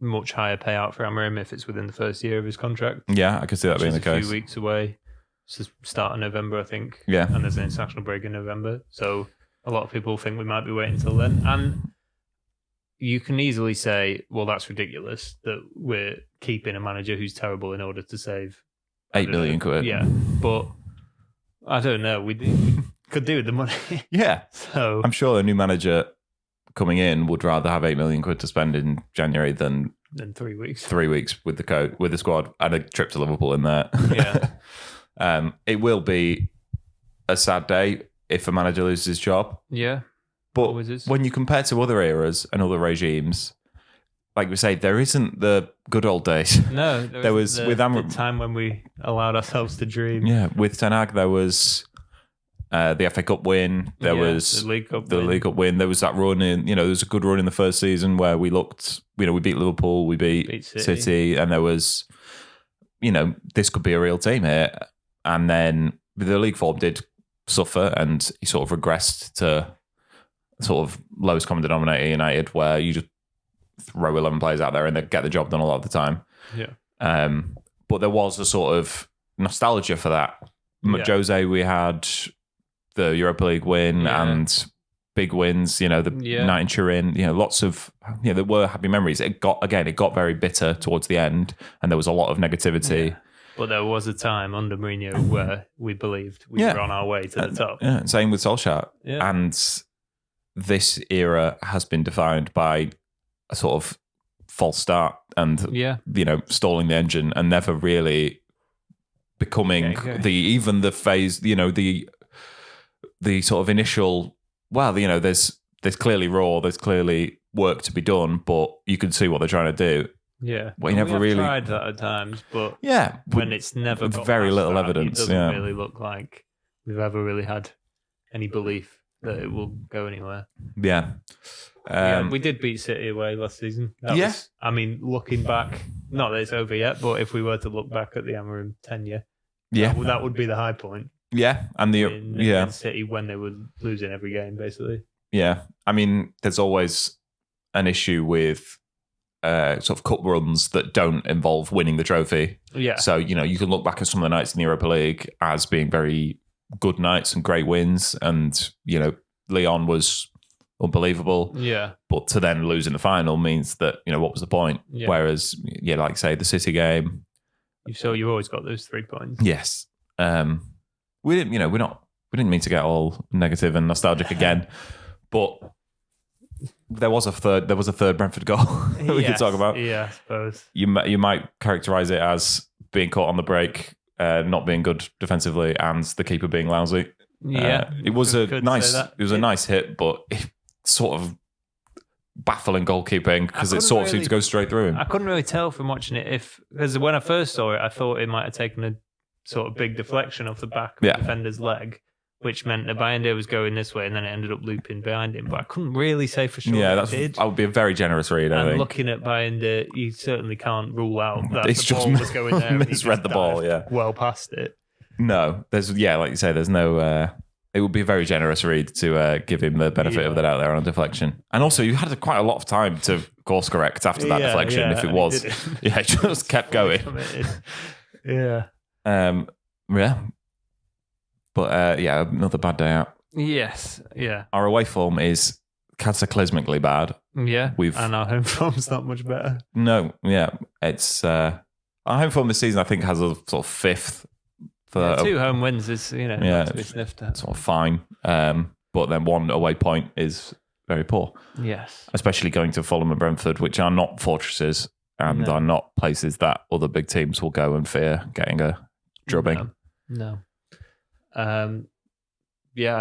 much higher payout for Amorim if it's within the first year of his contract. Yeah, I could see that being the case. A few weeks away. It's the start of November, I think. Yeah. And there's an international break in November. So a lot of people think we might be waiting until then. And you can easily say, well, that's ridiculous that we're keeping a manager who's terrible in order to save £8 million quid. Yeah. But I don't know. We could do with the money. Yeah. So I'm sure a new manager coming in would rather have £8 million quid to spend in January than 3 weeks. 3 weeks with the squad and a trip to Liverpool in there. Yeah. It will be a sad day if a manager loses his job. Yeah. But when you compare to other eras and other regimes, like we say, there isn't the good old days. No, there was with Amorim, the time when we allowed ourselves to dream. Yeah, with Ten Hag, there was the FA Cup win. There was the League Cup win. There was that run in. There was a good run in the first season where we looked. We beat Liverpool. We beat City, and there was, this could be a real team here. And then the league form did suffer, and he sort of regressed to sort of lowest common denominator United, where you just throw 11 players out there and they get the job done a lot of the time. But there was a sort of nostalgia for that. Jose, we had the Europa League win and big wins, the night in Turin, lots of, there were happy memories. It got very bitter towards the end, and there was a lot of negativity. Yeah. But there was a time under Mourinho where we believed we were on our way to the top. Yeah, same with Solskjaer. Yeah. And this era has been defined by a sort of false start and, stalling the engine and never really becoming even the phase, the sort of initial, there's clearly there's clearly work to be done, but you can see what they're trying to do. Yeah, we never really tried that at times, but when it's never got very little evidence, it doesn't really look like we've ever really had any belief that it will go anywhere. Yeah, we did beat City away last season. That was, looking back, not that it's over yet, but if we were to look back at the Amorim tenure, that would be the high point. Yeah, and in City when they were losing every game, basically. Yeah, there's always an issue with sort of cup runs that don't involve winning the trophy. Yeah. So, you can look back at some of the nights in the Europa League as being very good nights and great wins. And, Lyon was unbelievable. Yeah. But to then lose in the final means that, what was the point? Yeah. Whereas, like say the City game. So you always got those 3 points. Yes. We didn't, we didn't mean to get all negative and nostalgic again, but there was a third Brentford goal that we could talk about. Yeah, I suppose. You might characterise it as being caught on the break, not being good defensively, and the keeper being lousy. Yeah, it was a nice hit, but it sort of baffling goalkeeping because it sort of seemed to go straight through him. I couldn't really tell from watching it because when I first saw it, I thought it might have taken a sort of big deflection off the back of the defender's leg, which meant that Bayanda was going this way and then it ended up looping behind him. But I couldn't really say for sure that Looking at Bayanda, you certainly can't rule out that the ball was going there. Misread the ball, well past it. No, there's like you say, there's no... it would be a very generous read to give him the benefit of that out there on a deflection. And also, you had quite a lot of time to course correct after that deflection if it was. It just kept going. Yeah. But another bad day out. Yes, yeah. Our away form is cataclysmically bad. Yeah, and our home form's not much better. No, it's our home form this season. I think has a sort of fifth. 2 home wins is not to be sniffed at. Sort of fine, but then 1 away point is very poor. Yes, especially going to Fulham and Brentford, which are not fortresses and are not places that other big teams will go and fear getting a drubbing. No. I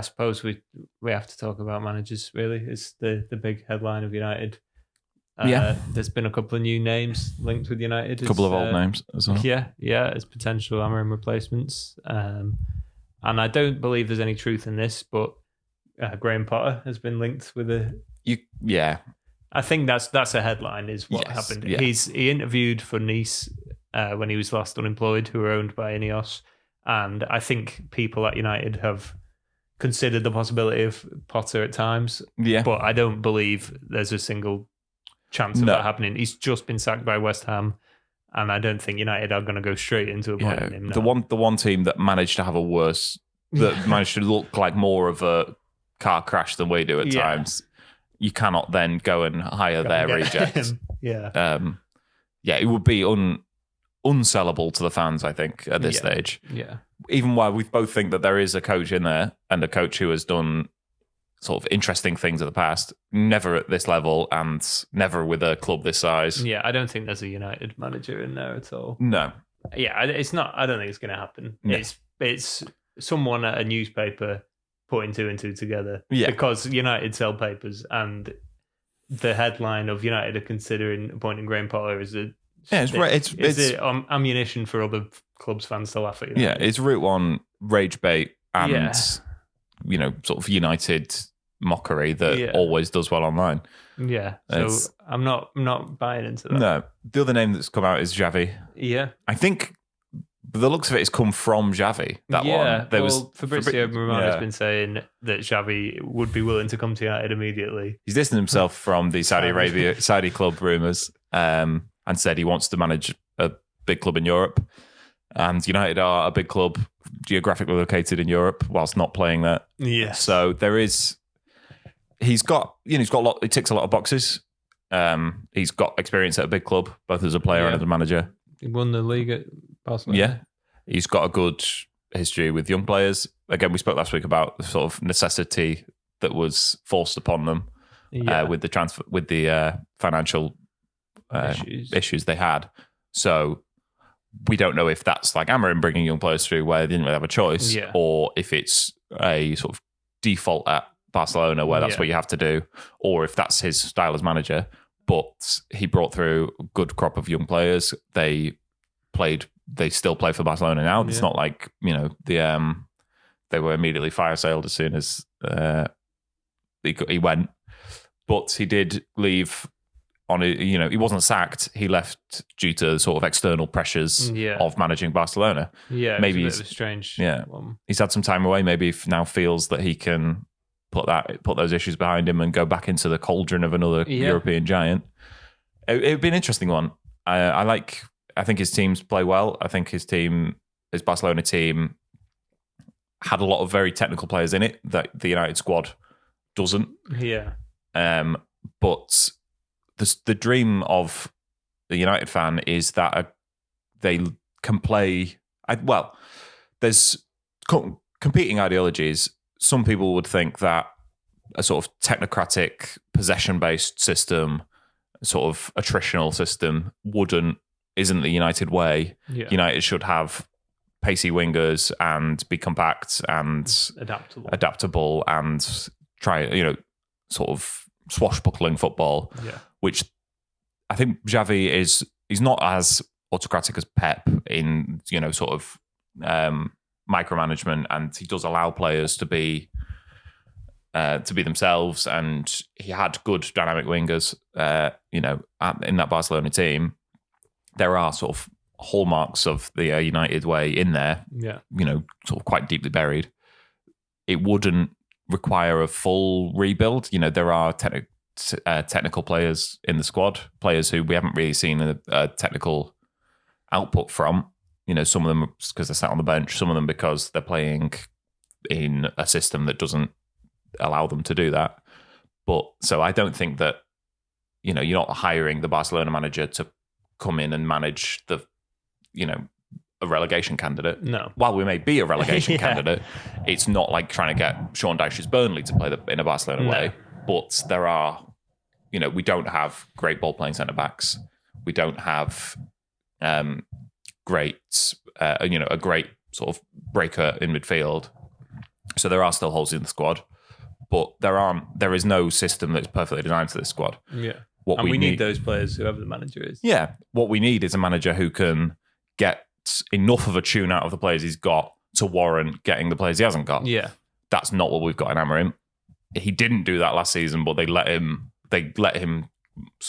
suppose we have to talk about managers, really. It's the big headline of United. There's been a couple of new names linked with United. A couple of old names as well. Yeah, as potential Amorim replacements. And I don't believe there's any truth in this, but Graham Potter has been linked with I think that's a headline is what happened. Yeah. He interviewed for Nice when he was last unemployed, who were owned by Ineos. And I think people at United have considered the possibility of Potter at times. Yeah. But I don't believe there's a single chance of that happening. He's just been sacked by West Ham, and I don't think United are going to go straight into appointing him now. The one team that managed to have managed to look like more of a car crash than we do at times, you cannot then go and hire their rejects. It would be unsellable to the fans, I think, at this stage. Yeah. Even while we both think that there is a coach in there and a coach who has done sort of interesting things in the past, never at this level and never with a club this size. Yeah, I don't think there's a United manager in there at all. No. Yeah, it's not. I don't think it's going to happen. No. It's someone at a newspaper putting 2 and 2 together. Yeah. Because United sell papers, and the headline of United are considering appointing Graham Potter is it's ammunition for other clubs' fans to laugh at. United. Yeah, it's route 1 rage bait and sort of United mockery that always does well online. Yeah, so I'm not buying into that. No, the other name that's come out is Xavi. Yeah, I think the looks of it has come from Xavi. That one. Fabrizio Romano has been saying that Xavi would be willing to come to United immediately. He's distanced himself from the Saudi club rumours and said he wants to manage a big club in Europe, and United are a big club geographically located in Europe whilst not playing that. Yes. So there is. He ticks a lot of boxes. He's got experience at a big club, both as a player and as a manager. He won the league at Barcelona. Yeah. He's got a good history with young players. Again, we spoke last week about the sort of necessity that was forced upon them with the financial issues they had. So we don't know if that's like Amorim bringing young players through where they didn't really have a choice, or if it's a sort of default at Barcelona where that's what you have to do, or if that's his style as manager. But he brought through a good crop of young players. They still play for Barcelona now. It's not like, they were immediately fire sailed as soon as he went. But he did leave on he wasn't sacked. He left due to sort of external pressures of managing Barcelona. Yeah, maybe it's a bit of a strange one. He's had some time away. Maybe he now feels that he can put those issues behind him and go back into the cauldron of another European giant. It would be an interesting one. I think his teams play well. I think his Barcelona team had a lot of very technical players in it that the United squad doesn't. Yeah. But the dream of the United fan is that they can play. There's competing ideologies. Some people would think that a sort of technocratic, possession-based system, sort of attritional system, isn't the United way. Yeah. United should have pacey wingers and be compact and adaptable and try, sort of swashbuckling football. Yeah. Which I think Xavi he's not as autocratic as Pep in, sort of micromanagement, and he does allow players to be themselves, and he had good dynamic wingers, in that Barcelona team. There are sort of hallmarks of the United way in there, sort of quite deeply buried. It wouldn't require a full rebuild. There are technical players in the squad, players who we haven't really seen a technical output from. Some of them because they're sat on the bench, some of them because they're playing in a system that doesn't allow them to do that. But so I don't think that, you're not hiring the Barcelona manager to come in and manage a relegation candidate. No. While we may be a relegation candidate, it's not like trying to get Sean Dyche's Burnley to play in a Barcelona way. But there are, we don't have great ball playing centre backs. We don't have a great sort of breaker in midfield. So there are still holes in the squad, but there is no system that's perfectly designed for this squad. Yeah. We need those players, whoever the manager is. Yeah. What we need is a manager who can get enough of a tune out of the players he's got to warrant getting the players he hasn't got. Yeah. That's not what we've got in Amorim. He didn't do that last season, but they let him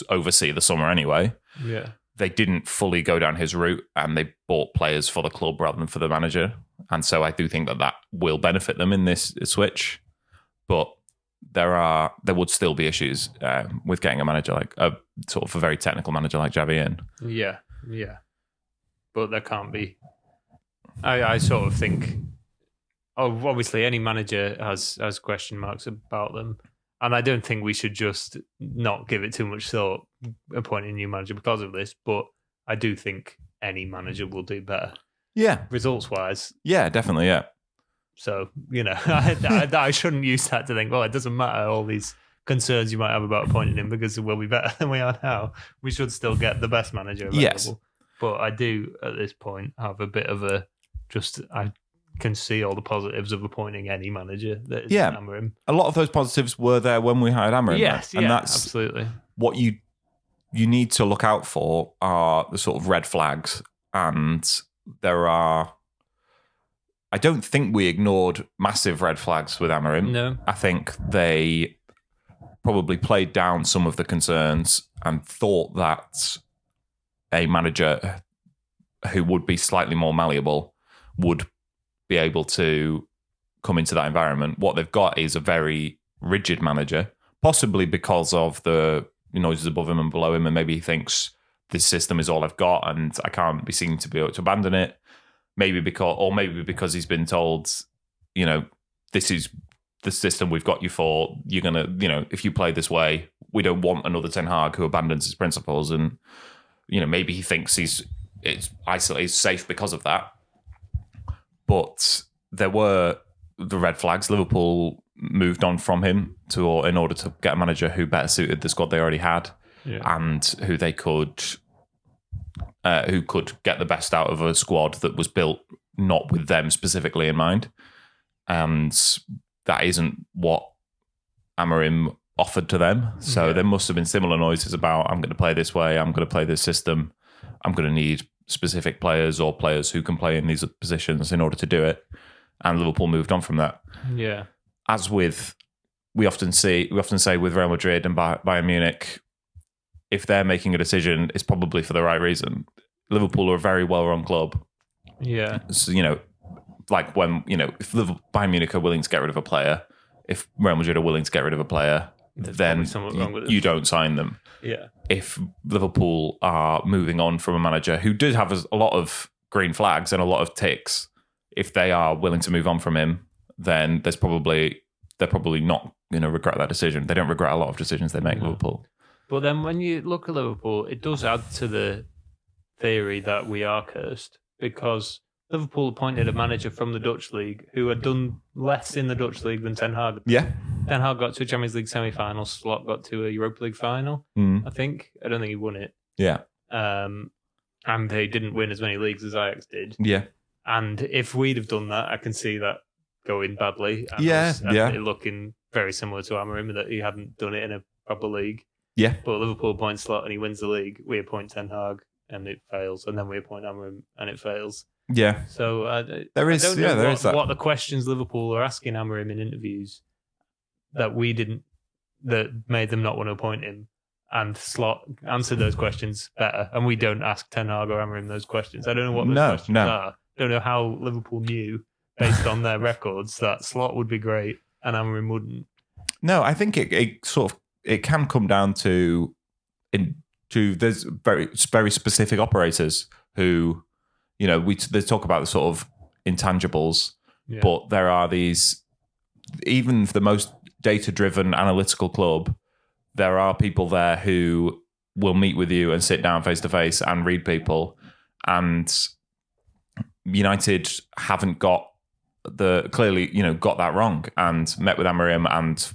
oversee the summer anyway. Yeah. They didn't fully go down his route, and they bought players for the club rather than for the manager. And so I do think that will benefit them in this switch. But there would still be issues with getting a manager like a very technical manager like Xavi in. Yeah, yeah. But there can't be. I sort of think, obviously any manager has question marks about them. And I don't think we should just not give it too much thought appointing a new manager because of this. But I do think any manager will do better. Yeah. Results-wise. Yeah, definitely, yeah. So, I shouldn't use that to think, it doesn't matter all these concerns you might have about appointing him because we'll be better than we are now. We should still get the best manager available. Yes. But I do, at this point, have a bit of I can see all the positives of appointing any manager that is Amorim. A lot of those positives were there when we hired Amorim. Yes, and that's absolutely. What you need to look out for are the sort of red flags, and there are... I don't think we ignored massive red flags with Amorim. No. I think they probably played down some of the concerns and thought that a manager who would be slightly more malleable would be able to come into that environment. What they've got is a very rigid manager, possibly because of the noises above him and below him, and maybe he thinks this system is all I've got and I can't be seen to be able to abandon it. Maybe because he's been told, this is the system we've got you for. You're going to, if you play this way, we don't want another Ten Hag who abandons his principles. And, maybe he thinks it's isolated, safe because of that. But there were the red flags. Liverpool moved on from him in order to get a manager who better suited the squad they already had, and who could get the best out of a squad that was built not with them specifically in mind. And that isn't what Amorim offered to them. So there must have been similar noises about, I'm going to play this way, I'm going to play this system, I'm going to need specific players or players who can play in these positions in order to do it. And Liverpool moved on from that. Yeah. As with, we often say with Real Madrid and Bayern Munich, if they're making a decision, it's probably for the right reason. Liverpool are a very well-run club. Yeah. So, like when, if Bayern Munich are willing to get rid of a player, if Real Madrid are willing to get rid of a player, then you don't sign them. Yeah. If Liverpool are moving on from a manager who did have a lot of green flags and a lot of ticks, if they are willing to move on from him, then they're probably not going to regret that decision. They don't regret a lot of decisions they make, Liverpool. But then when you look at Liverpool, it does add to the theory that we are cursed, because Liverpool appointed a manager from the Dutch league who had done less in the Dutch league than Ten Hag. Yeah. Ten Hag got to a Champions League semi-final, Slot got to a Europa League final, I think. I don't think he won it. Yeah. And they didn't win as many leagues as Ajax did. Yeah. And if we'd have done that, I can see that going badly. And it looking very similar to Amorim, that he hadn't done it in a proper league. Yeah. But Liverpool appoint Slot and he wins the league. We appoint Ten Hag and it fails. And then we appoint Amorim and it fails. Yeah. So there is what the questions Liverpool are asking Amorim in interviews that made them not want to appoint him. And Slot answered those questions better. And we don't ask Ten Hag or Amorim those questions. I don't know what those questions are. I don't know how Liverpool knew, based on their records, that Slot would be great and Amorim wouldn't. No, I think it can come down to there's very, very specific operators who, they talk about the sort of intangibles, but there are these, even for the most data-driven analytical club, there are people there who will meet with you and sit down face-to-face and read people. And United haven't got got that wrong and met with Amorim and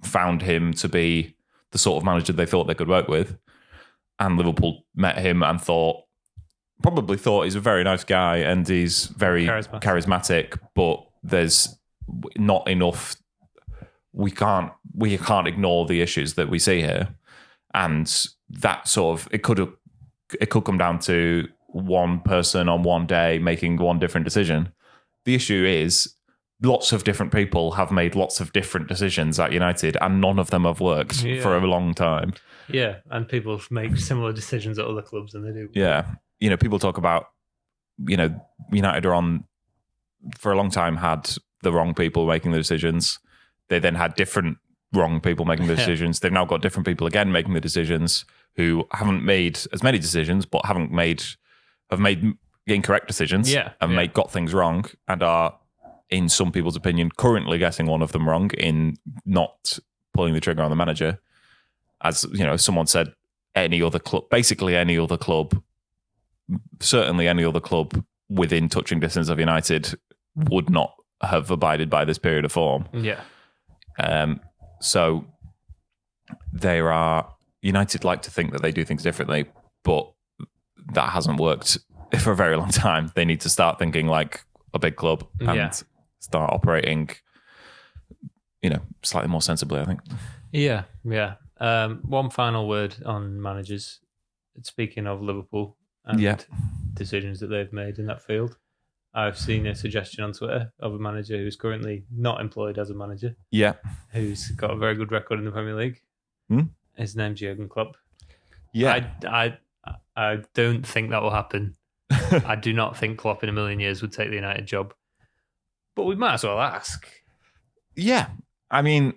found him to be the sort of manager they thought they could work with. And Liverpool met him and probably thought he's a very nice guy and he's very charismatic, but there's not enough. We can't ignore the issues that we see here. And that it could come down to one person on one day making one different decision. The issue is lots of different people have made lots of different decisions at United and none of them have worked for a long time. Yeah, and people make similar decisions at other clubs than they do. Yeah. People talk about, United are on, for a long time, had the wrong people making the decisions. They then had different wrong people making the decisions. They've now got different people again making the decisions who haven't made as many decisions, but have made incorrect decisions and got things wrong and are, in some people's opinion, currently getting one of them wrong in not pulling the trigger on the manager. As someone said, basically any other club, certainly any other club within touching distance of United would not have abided by this period of form. Yeah. So United like to think that they do things differently, but that hasn't worked for a very long time. They need to start thinking like a big club and start operating, slightly more sensibly, I think. Yeah, yeah. One final word on managers. Speaking of Liverpool and decisions that they've made in that field, I've seen a suggestion on Twitter of a manager who's currently not employed as a manager. Yeah. Who's got a very good record in the Premier League. His name's Jurgen Klopp. Yeah. I don't think that will happen. I do not think Klopp in a million years would take the United job. But we might as well ask. Yeah. I mean,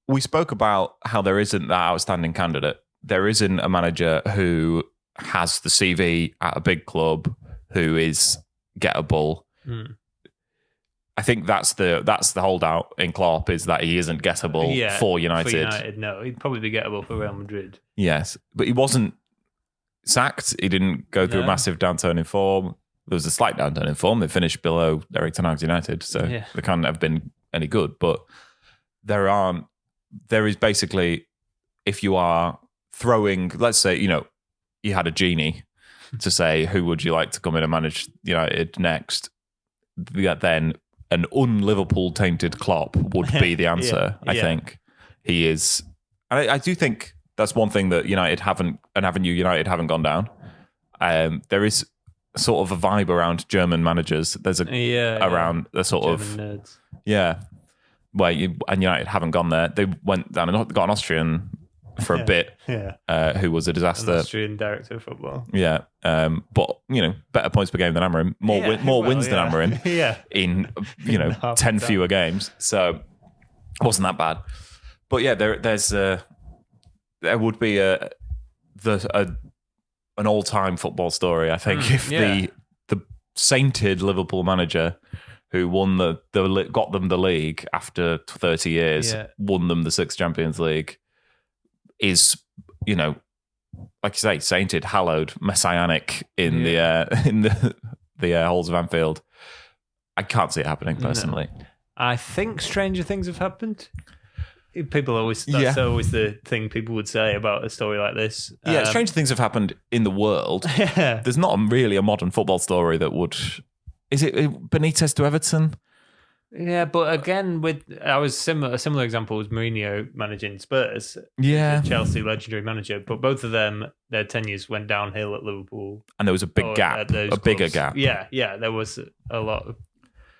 we spoke about how there isn't that outstanding candidate. There isn't a manager who has the CV at a big club, who is gettable. I think that's the holdout in Klopp, is that he isn't gettable for United. For United, no. He'd probably be gettable for Real Madrid. Yes, but he wasn't sacked. He didn't go through a massive downturn in form. There was a slight downturn in form. They finished below Erik ten Hag's United, so they can't have been any good. But there is basically, if you are throwing, let's say, you had a genie to say, who would you like to come in and manage United next? Then an un-Liverpool tainted Klopp would be the answer. I think he is. And I do think that's one thing that United haven't gone down. There is sort of a vibe around German managers. There's around the sort German of nerds. Where United haven't gone there. They went down and got an Austrian for a bit, who was a disaster. An Austrian director of football. Yeah, but better points per game than Amorim, more wins than Amorim. In 10 fewer games, so it wasn't that bad. But there would be an all-time football story, I think, if the sainted Liverpool manager who won got them the league after 30 years, won them the 6th Champions League, is, like you say, sainted, hallowed, messianic in the halls of Anfield. I can't see it happening personally. No. I think stranger things have happened. People always, that's always the thing people would say about a story like this. Stranger things have happened in the world. There's not really a modern football story that would. Is it Benitez to Everton? Yeah, but again, a similar example was Mourinho managing Spurs. Chelsea legendary manager, but both of them, their tenures went downhill at Liverpool, and there was a big gap, bigger gap. Yeah, there was a lot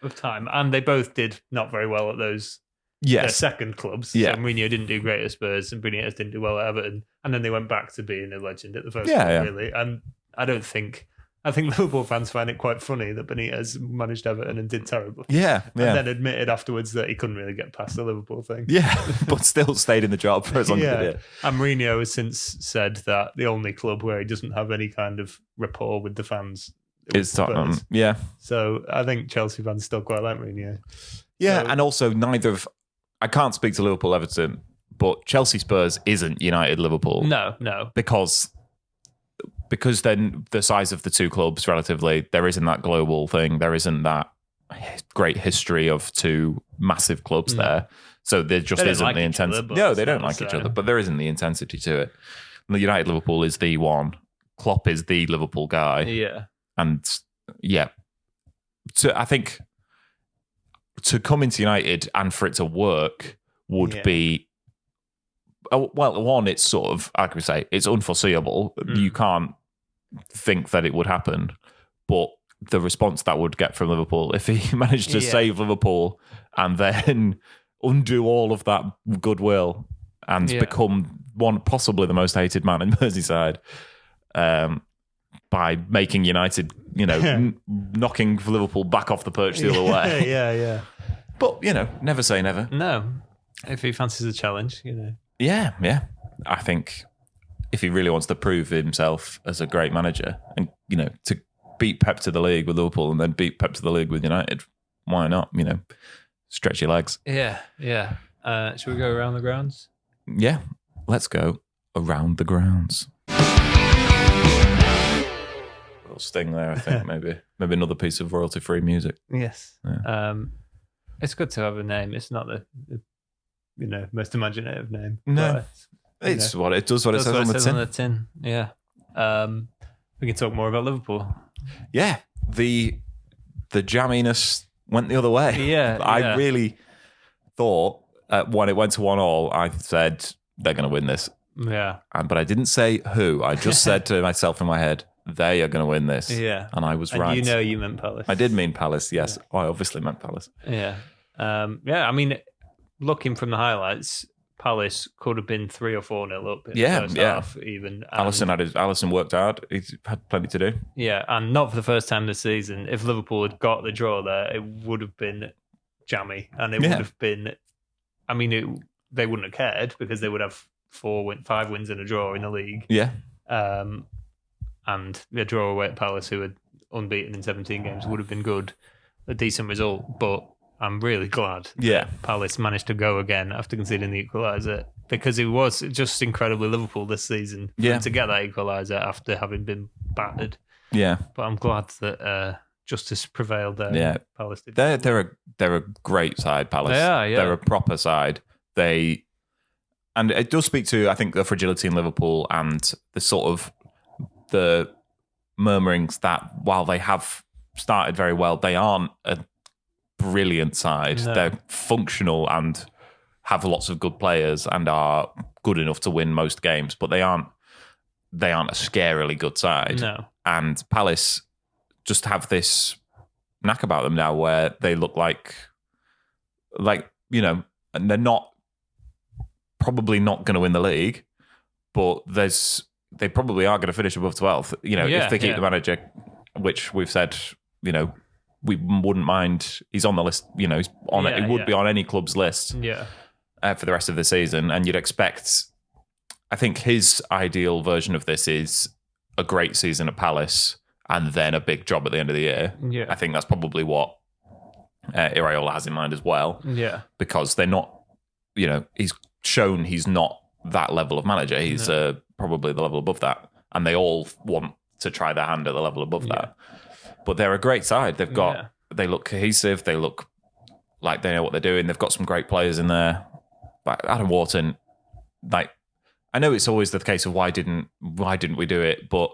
of time, and they both did not very well at those. Their second clubs. So Mourinho didn't do great at Spurs, and Benitez didn't do well at Everton, and then they went back to being a legend at the first club, really. And I think Liverpool fans find it quite funny that Benitez managed Everton and did terribly. And then admitted afterwards that he couldn't really get past the Liverpool thing. But still stayed in the job for as long as he did. And Mourinho has since said that the only club where he doesn't have any kind of rapport with the fans is Tottenham. So I think Chelsea fans still quite like Mourinho. And also I can't speak to Liverpool Everton, but Chelsea Spurs isn't United Liverpool. No. Because then the size of the two clubs relatively, there isn't that global thing. There isn't that great history of two massive clubs there. So there just isn't the intensity. No, they don't like each other, but there isn't the intensity to it. The United Liverpool is the one. Klopp is the Liverpool guy. And so I think to come into United and for it to work would be, well, one, it's sort of, like we say, it's unforeseeable. You can't think that it would happen. But the response that would get from Liverpool, if he managed to save Liverpool and then undo all of that goodwill and become possibly the most hated man in Merseyside, by making United, knocking Liverpool back off the perch the other way. But, never say never. No. If he fancies a challenge, Yeah. I think if he really wants to prove himself as a great manager and, to beat Pep to the league with Liverpool and then beat Pep to the league with United, why not? Stretch your legs. Yeah. Should we go around the grounds? Yeah. Let's go around the grounds. Little sting there, I think, maybe another piece of royalty-free music. Yes. It's good to have a name. It's not the most imaginative name. No, it's what it does. What it says on the tin. Yeah. We can talk more about Liverpool. Yeah. The jamminess went the other way. Yeah. I really thought when it went to 1-1, I said they're going to win this. Yeah. But I didn't say who. I just said to myself in my head, they are going to win this. Yeah. And I was right. You meant Palace. I did mean Palace, yes. Yeah. I obviously meant Palace. Yeah. I mean, looking from the highlights, Palace could have been 3 or 4-0 up in the first half, even. Alisson worked hard. He's had plenty to do. Yeah, and not for the first time this season. If Liverpool had got the draw there, it would have been jammy. And it would have been... I mean, they wouldn't have cared because they would have 5 wins and a draw in the league. Yeah. and a draw away at Palace, who were unbeaten in 17 games, would have been good, a decent result. But I'm really glad that Palace managed to go again after conceding the equaliser, because it was just incredibly Liverpool this season to get that equaliser after having been battered. Yeah, but I'm glad that justice prevailed there. Yeah, Palace did. They're a great side, Palace. They are, yeah. They're a proper side. And it does speak to, I think, the fragility in Liverpool and the sort of the murmurings that while they have started very well, they aren't a brilliant side. No. They're functional and have lots of good players and are good enough to win most games, but they aren't a scarily good side. No. And Palace just have this knack about them now where they look like and they're probably not going to win the league, but they probably are going to finish above 12th. If they keep the manager, which we've said, we wouldn't mind. He's on the list. He's on it. It would be on any club's list. Yeah. For the rest of the season, and you'd expect. I think his ideal version of this is a great season at Palace and then a big job at the end of the year. Yeah. I think that's probably what Iraola has in mind as well. Yeah. Because they're not. He's shown he's not that level of manager. He's probably the level above that, and they all want to try their hand at the level above that. But they're a great side. They've got. They look cohesive. They look like they know what they're doing. They've got some great players in there. Like Adam Wharton. I know it's always the case of why didn't we do it, but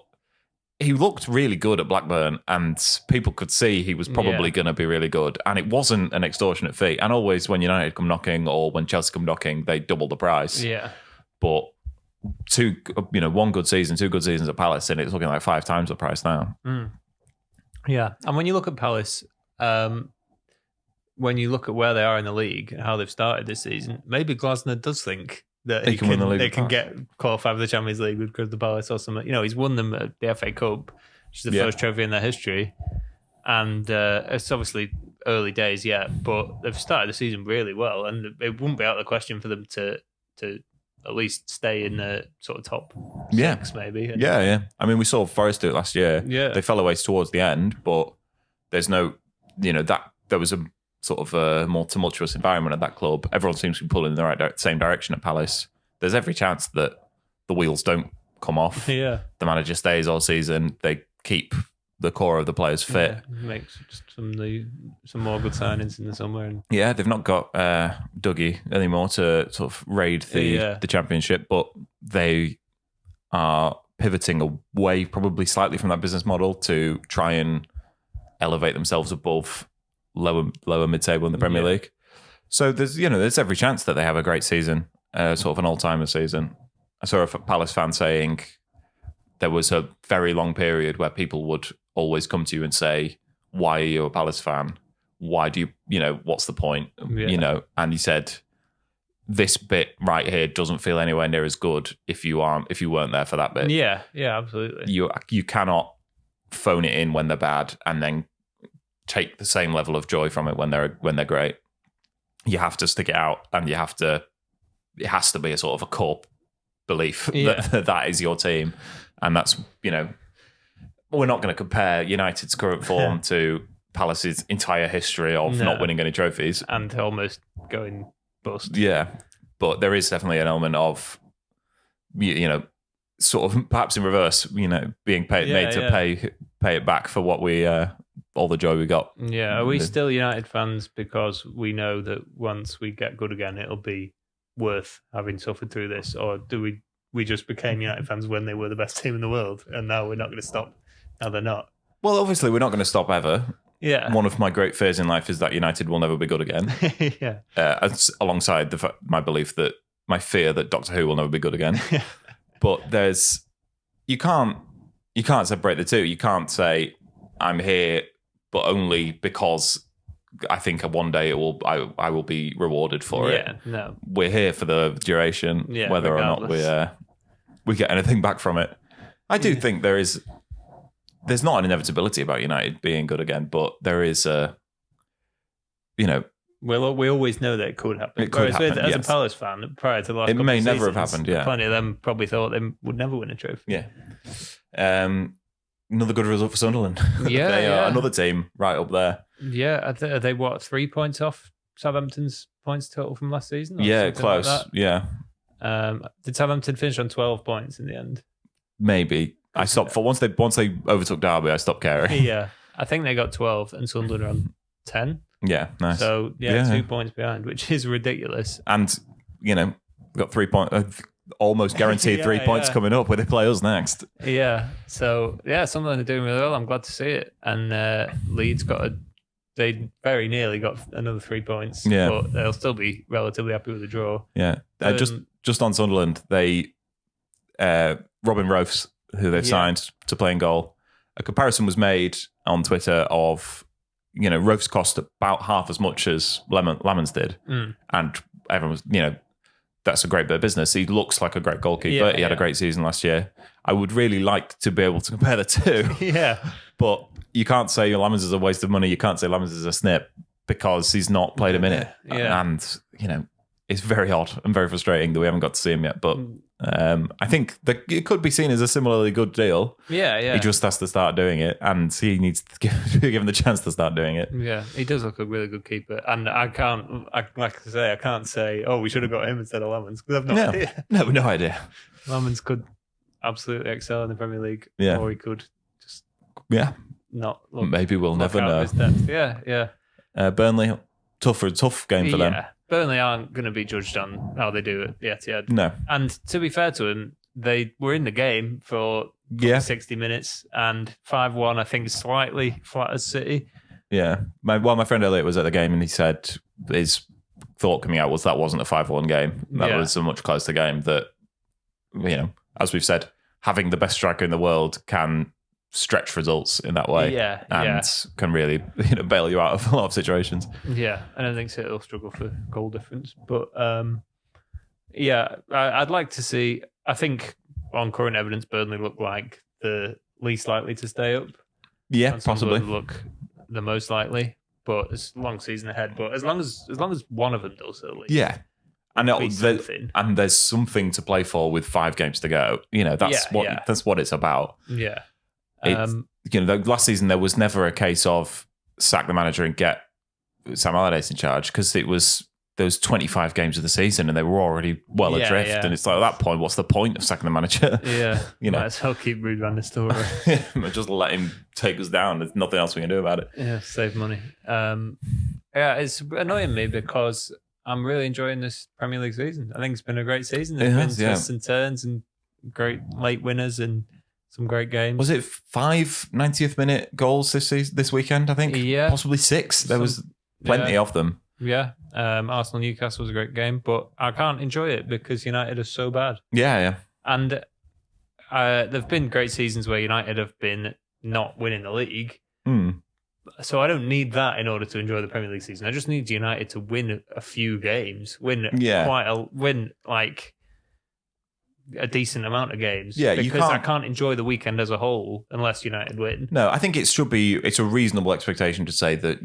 he looked really good at Blackburn, and people could see he was probably going to be really good. And it wasn't an extortionate fee. And always when United come knocking or when Chelsea come knocking, they double the price. Yeah. But one good season, 2 good seasons at Palace, and it's looking like 5 times the price now. Mm. Yeah. And when you look at Palace, when you look at where they are in the league and how they've started this season, maybe Glasner does think that he can win the league. They can get qualified for the Champions League with Crystal Palace or something. He's won them at the FA Cup, which is the first trophy in their history. And it's obviously early days yet, but they've started the season really well, and it wouldn't be out of the question for them to at least stay in the sort of top 6, maybe. Yeah. I mean, we saw Forest do it last year. Yeah. They fell away towards the end, but there's no, that there was a sort of a more tumultuous environment at that club. Everyone seems to be pulling in the same direction at Palace. There's every chance that the wheels don't come off. Yeah. The manager stays all season. They keep the core of the players fit. Makes some more good signings in the summer. Yeah, they've not got Dougie anymore to sort of raid the Championship, but they are pivoting away probably slightly from that business model to try and elevate themselves above lower mid-table in the Premier League. So there's every chance that they have a great season, sort of an all-timer season. I saw a Palace fan saying there was a very long period where people would always come to you and say, why are you a Palace fan? Why do you, what's the point? And he said, this bit right here doesn't feel anywhere near as good if you weren't there for that bit. Yeah, absolutely. You cannot phone it in when they're bad and then take the same level of joy from it when they're great. You have to stick it out, and it has to be a sort of a core belief that is your team. And that's, we're not going to compare United's current form to Palace's entire history of not winning any trophies. And almost going bust. Yeah. But there is definitely an element of, sort of perhaps in reverse, being made to pay it back for what we, all the joy we got. Yeah. Are we still United fans because we know that once we get good again, it'll be worth having suffered through this? Or do we just became United fans when they were the best team in the world, and now we're not going to stop? Now they're not. Well, obviously we're not going to stop ever. Yeah. One of my great fears in life is that United will never be good again. Yeah. Alongside my fear that Doctor Who will never be good again. But you can't separate the two. You can't say I'm here, but only because I think one day I will be rewarded for it. Yeah, no. We're here for the duration, whether regardless. or not we get anything back from it. I do think there's not an inevitability about United being good again, but there is Well, we always know that it could happen. It could happen, as a Palace fan, prior to the last it couple may of never seasons, have happened, yeah. Plenty of them probably thought they would never win a trophy. Yeah. another good result for Sunderland. Yeah, they are another team right up there. Yeah, are they what, 3 points off Southampton's points total from last season? Yeah, close. Like yeah. Did Southampton finish on 12 points in the end? Maybe. I stopped for once they overtook Derby, I stopped caring. Yeah, I think they got 12 and Sunderland are on 10. Yeah, nice. So 2 points behind, which is ridiculous. And we've got 3 points. Almost guaranteed 3 points coming up when they play us next. Yeah. So Sunderland are doing really well. I'm glad to see it. And Leeds they very nearly got another 3 points. Yeah. But they'll still be relatively happy with the draw. Yeah. Just on Sunderland, they Robin Roufs, who they've signed to play in goal. A comparison was made on Twitter of Roufs cost about half as much as Lemons did, and everyone was that's a great bit of business. He looks like a great goalkeeper. He had a great season last year. I would really like to be able to compare the two. Yeah. But you can't say Lemons is a waste of money. You can't say Lemons is a snip because he's not played a minute. Yeah. And, it's very odd and very frustrating that we haven't got to see him yet. But I think that it could be seen as a similarly good deal. Yeah. He just has to start doing it, and he needs to be given the chance to start doing it. Yeah, he does look a really good keeper. And I can't say, oh, we should have got him instead of Lemons, because I've no idea. No idea. Lemons could absolutely excel in the Premier League. Yeah. Or he could just not look. Maybe we'll never know. Yeah. Burnley, tough game for them. Burnley aren't going to be judged on how they do at the Etihad. No. And to be fair to them, they were in the game for 60 minutes, and 5-1, I think, slightly flat as City. Yeah. My friend Elliot was at the game, and he said his thought coming out was that wasn't a 5-1 game. That was a much closer game that, as we've said, having the best striker in the world can stretch results in that way, and can really bail you out of a lot of situations. Yeah, I don't think City will struggle for goal difference, but I'd like to see. I think on current evidence, Burnley look like the least likely to stay up. Yeah, possibly look the most likely, but it's a long season ahead. But as long as one of them does, at least, and there's something to play for with 5 games to go. That's what it's about. Yeah. Last season there was never a case of sack the manager and get Sam Allardyce in charge, because there was 25 games of the season and they were already well adrift. Yeah. And it's like, at that point, what's the point of sacking the manager? Yeah, might as well keep Ruud van Nistelrooy. Just let him take us down. There's nothing else we can do about it. Yeah, save money. It's annoying me because I'm really enjoying this Premier League season. I think it's been a great season. There's been twists and turns and great late winners and some great games. Was it 5 90th minute goals this weekend, I think? Yeah. Possibly 6. There was plenty of them. Yeah. Arsenal-Newcastle was a great game, but I can't enjoy it because United are so bad. Yeah. And there have been great seasons where United have been not winning the league. So I don't need that in order to enjoy the Premier League season. I just need United to win a few games, win a decent amount of games. Yeah, because I can't enjoy the weekend as a whole unless United win. No, I think it's a reasonable expectation to say that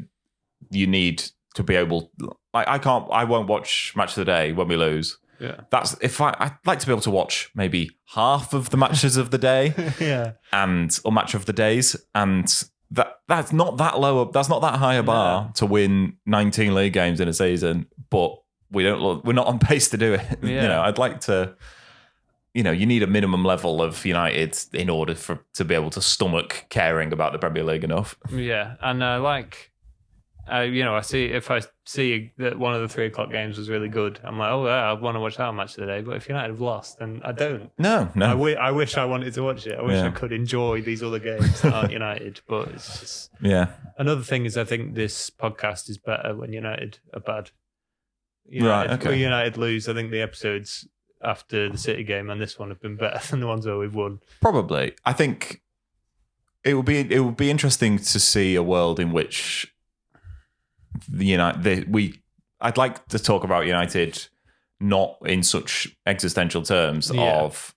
you need to be able. I won't watch Match of the Day when we lose. Yeah, that's I'd like to be able to watch maybe half of the matches of the day. Yeah, or match of the days, and that's not that low. That's not that high a bar to win 19 league games in a season. But we're not on pace to do it. Yeah. I'd like to. You need a minimum level of United in order to be able to stomach caring about the Premier League enough. Yeah, and I see that one of the 3 o'clock games was really good. I'm like, I want to watch that Match of the Day. But if United have lost, then I don't. No. I wish I wanted to watch it. I wish I could enjoy these other games that aren't United. But it's just Another thing is, I think this podcast is better when United are bad. When United lose, I think the episodes after the City game and this one have been better than the ones where we've won. Probably. I think it would be interesting to see a world in which I'd like to talk about United not in such existential terms of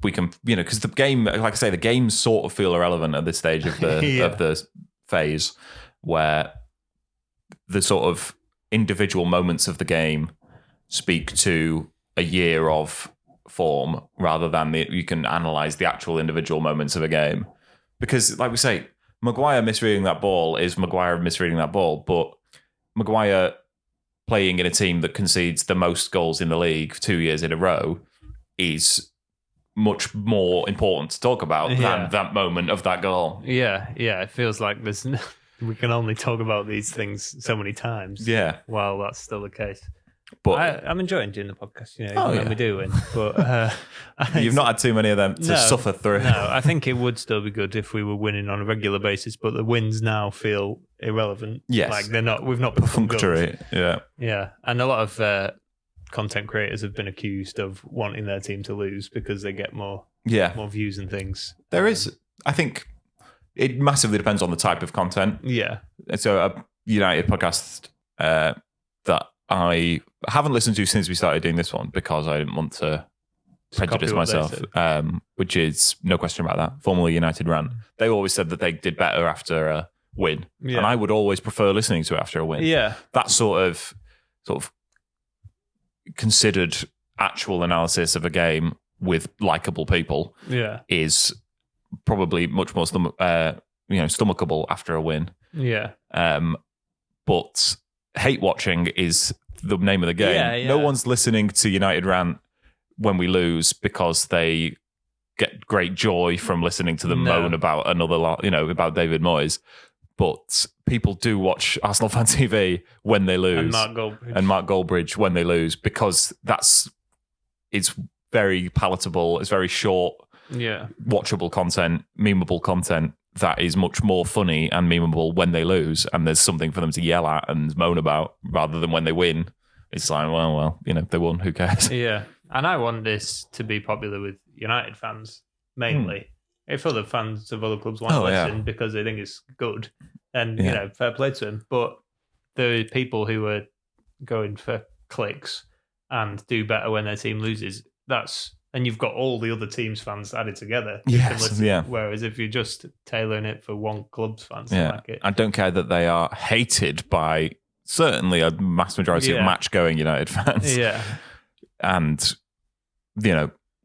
we can, because the game, like I say, the games sort of feel irrelevant at this stage of the of the phase, where the sort of individual moments of the game speak to a year of form rather than you can analyze the actual individual moments of a game. Because, like we say, Maguire misreading that ball is Maguire misreading that ball, but Maguire playing in a team that concedes the most goals in the league 2 years in a row is much more important to talk about than that moment of that goal. Yeah. It feels like we can only talk about these things so many times. Yeah. While that's still the case. But I'm enjoying doing the podcast, when we do win. But you've not had too many of them to suffer through. No, I think it would still be good if we were winning on a regular basis, but the wins now feel irrelevant. Yes. Like we've not become perfunctory. Good. Yeah. And a lot of content creators have been accused of wanting their team to lose because they get more views and things. There is, I think, it massively depends on the type of content. Yeah. So a United podcast that I haven't listened to since we started doing this one because I didn't want to prejudice myself, which is no question about that. Formerly United Rant. They always said that they did better after a win. Yeah. And I would always prefer listening to it after a win. Yeah. That sort of considered actual analysis of a game with likable people is probably much more stomachable after a win. Yeah. But hate watching is the name of the game. Yeah. No one's listening to United Rant when we lose because they get great joy from listening to them moan about about David Moyes. But people do watch Arsenal Fan TV when they lose. And Mark Goldbridge when they lose because it's very palatable. It's very short, watchable content, memeable content that is much more funny and memeable when they lose, and there's something for them to yell at and moan about rather than when they win. It's like, well, they won. Who cares? Yeah, and I want this to be popular with United fans mainly. If other fans of other clubs want to listen because they think it's good, then fair play to them. But the people who are going for clicks and do better when their team loses, and you've got all the other teams' fans added together. Whereas if you're just tailoring it for one club's fans, like it. I don't care that they are hated by certainly a mass majority of match-going United fans. Yeah, and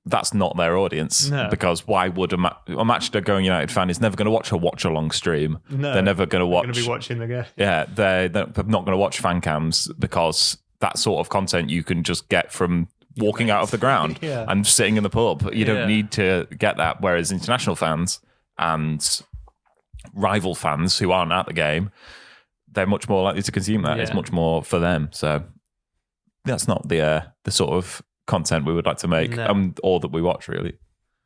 that's not their audience because why would a match-going United fan is never going to watch a watch-along stream. No, they're never going to watch. They're going to be watching the game. Yeah, they're not going to watch fan cams because that sort of content you can just get from walking out of the ground and sitting in the pub. You don't need to get that. Whereas international fans and rival fans who aren't at the game, they're much more likely to consume that. It's much more for them. So that's not the sort of content we would like to make or that we watch, really.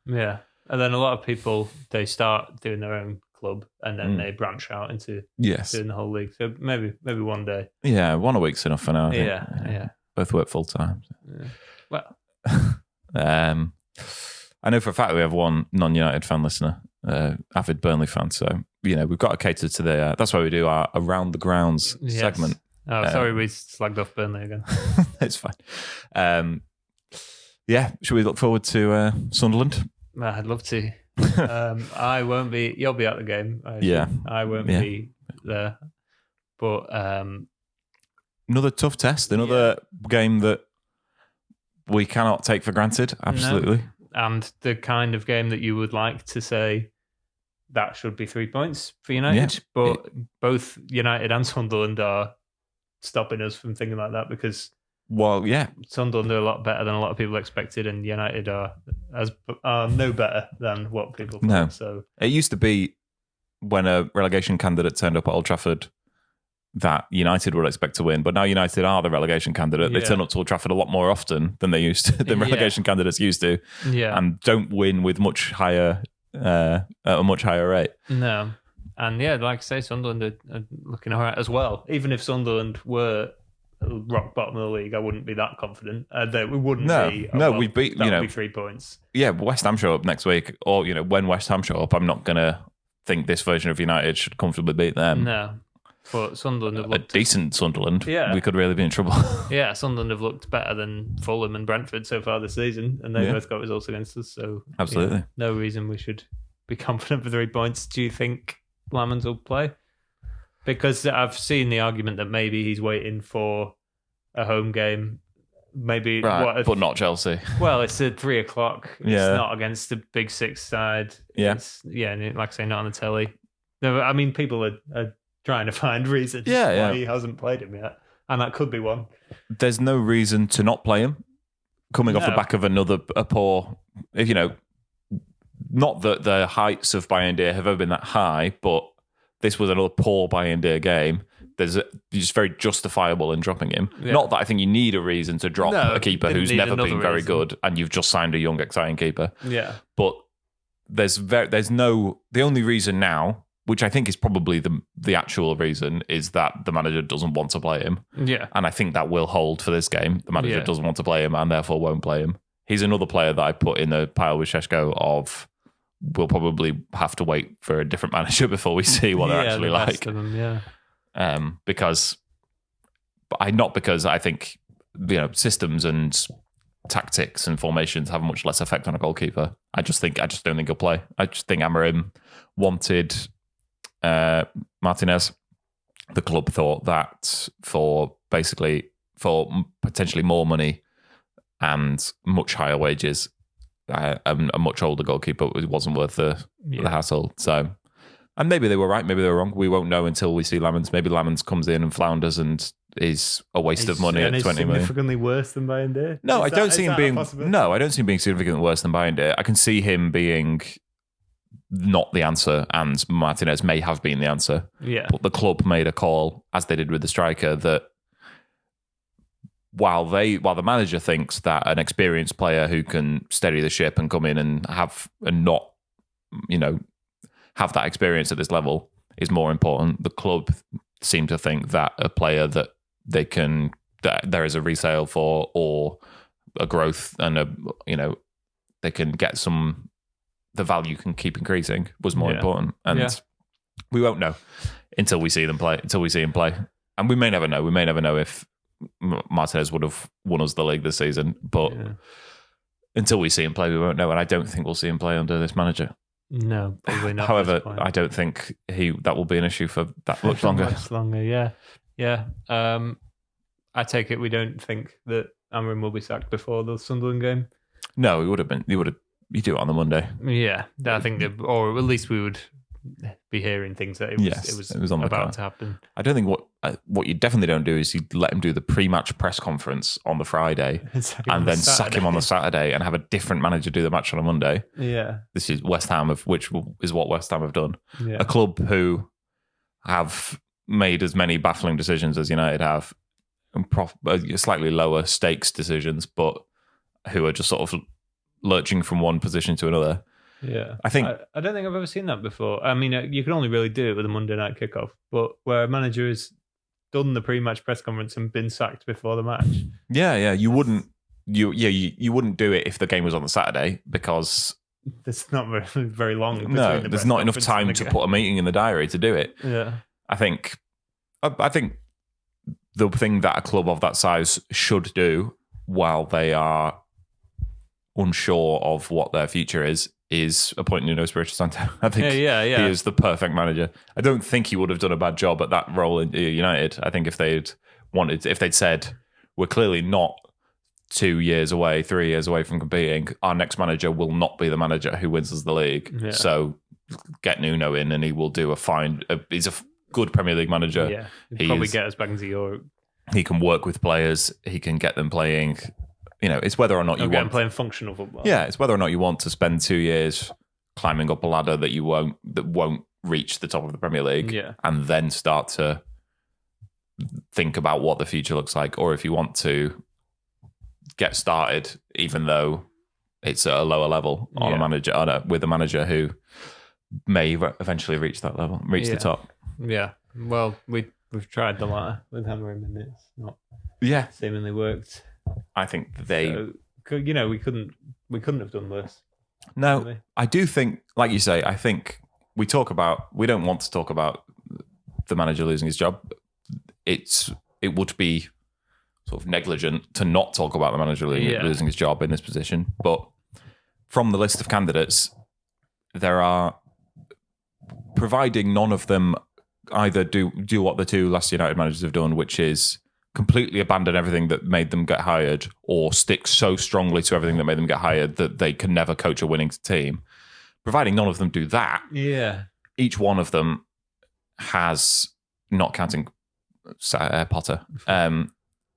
Yeah. And then a lot of people, they start doing their own club and then they branch out into doing the whole league. So maybe one day. Yeah, one a week's enough for now, I think. Yeah. Both work full time. Yeah. Well, I know for a fact we have one non-United fan listener, avid Burnley fan. So we've got to cater to the. That's why we do our around the grounds segment. Oh, sorry, we slagged off Burnley again. It's fine. Should we look forward to Sunderland? I'd love to. I won't be. You'll be at the game. I won't be there. But another tough test. Another game that we cannot take for granted. Absolutely. No. And the kind of game that you would like to say that should be 3 points for United. But both United and Sunderland are stopping us from thinking like that because Sunderland are a lot better than a lot of people expected, and United are no better than what people thought. No. So it used to be when a relegation candidate turned up at Old Trafford that United would expect to win, but now United are the relegation candidate. They turn up to Old Trafford a lot more often than they used to, than relegation candidates used to, and don't win with much higher at a much higher rate. No, and like I say, Sunderland are looking all right as well. Even if Sunderland were rock bottom of the league, I wouldn't be that confident. That we wouldn't be. We beat. That would be 3 points. Yeah, West Ham show up next week, or when West Ham show up, I'm not gonna think this version of United should comfortably beat them. No. But Sunderland have looked... A decent Sunderland. We could really be in trouble. Sunderland have looked better than Fulham and Brentford so far this season, and they both got results against us. So absolutely, no reason we should be confident for 3 points. Do you think Lamans will play? Because I've seen the argument that maybe he's waiting for a home game maybe. Right, but not Chelsea. Well, it's at 3:00. It's Yeah. not against the Big Six side. Yeah. And like I say, not on the telly. No, I mean, people are trying to find reasons why he hasn't played him yet. And that could be one. There's no reason to not play him. Coming off the back of a poor, not that the heights of Bayern have ever been that high, but this was another poor Bayern game. It's very justifiable in dropping him. Yeah. Not that I think you need a reason to drop a keeper who's never been very good, and you've just signed a young, exciting keeper. Yeah, but there's the only reason now, which I think is probably the actual reason, is that the manager doesn't want to play him. Yeah, and I think that will hold for this game. The manager doesn't want to play him, and therefore won't play him. He's another player that I put in the pile with Šeško of. We'll probably have to wait for a different manager before we see what they're actually like. Best of them, because I think systems and tactics and formations have a much less effect on a goalkeeper. I just don't think he'll play. I just think Amorim wanted Martinez. The club thought that for potentially more money and much higher wages, a much older goalkeeper, it wasn't worth the hassle. So, and maybe they were right, maybe they were wrong. We won't know until we see Lamens. Maybe Lamens comes in and flounders and is a waste of money at 20 million. Significantly worse than Bayern. No, I don't see him being significantly worse than Bayern. I can see him being not the answer, and Martinez may have been the answer. Yeah. But the club made a call, as they did with the striker, that while the manager thinks that an experienced player who can steady the ship and come in and not have that experience at this level is more important, the club seem to think that a player that there is a resale for, or a growth, and they can get the value can keep increasing, was more important. And we won't know until we see him play. And we may never know. We may never know if Martinez would have won us the league this season, but until we see him play, we won't know. And I don't think we'll see him play under this manager. No, probably not. However, I don't think that will be an issue for that much longer. Much longer, yeah. I take it we don't think that Amorim will be sacked before the Sunderland game. No, he would have been. You do it on the Monday. Yeah, I think, or at least we would be hearing things that it was on about to happen. I don't think what you definitely don't do is you let him do the pre-match press conference on the Friday and then sack him on the Saturday and have a different manager do the match on a Monday. Yeah, this is West Ham, which is what West Ham have done. Yeah. A club who have made as many baffling decisions as United have, and slightly lower stakes decisions, but who are just sort of lurching from one position to another. Yeah, I don't think I've ever seen that before. I mean, you can only really do it with a Monday night kickoff, but where a manager has done the pre-match press conference and been sacked before the match. Yeah, you wouldn't. You wouldn't do it if the game was on the Saturday, because there's not very long. No, there's not enough time to put a meeting in the diary to do it. Yeah, I think the thing that a club of that size should do while they are unsure of what their future is appointing Nuno Espirito Santo. I think he is the perfect manager. I don't think he would have done a bad job at that role in United. I think if they'd said, we're clearly not 2 years away, 3 years away from competing, our next manager will not be the manager who wins us the league. Yeah. So get Nuno in and he will do he's a good Premier League manager. Yeah, he'll probably get us back into Europe. He can work with players. He can get them playing. It's whether or not you want playing functional football. Yeah, it's whether or not you want to spend 2 years climbing up a ladder that won't reach the top of the Premier League, and then start to think about what the future looks like, or if you want to get started, even though it's at a lower level with a manager who may eventually reach that level, the top. Yeah. Well, we've tried the latter with Amorim, and it's not seemingly worked. I think we couldn't have done worse. No, really. I do think, like you say, I think we don't want to talk about the manager losing his job. It would be sort of negligent to not talk about the manager losing his job in this position. But from the list of candidates, there are, providing none of them either do what the two last United managers have done, which is completely abandon everything that made them get hired or stick so strongly to everything that made them get hired that they can never coach a winning team. Providing none of them do that, each one of them has, not counting Potter,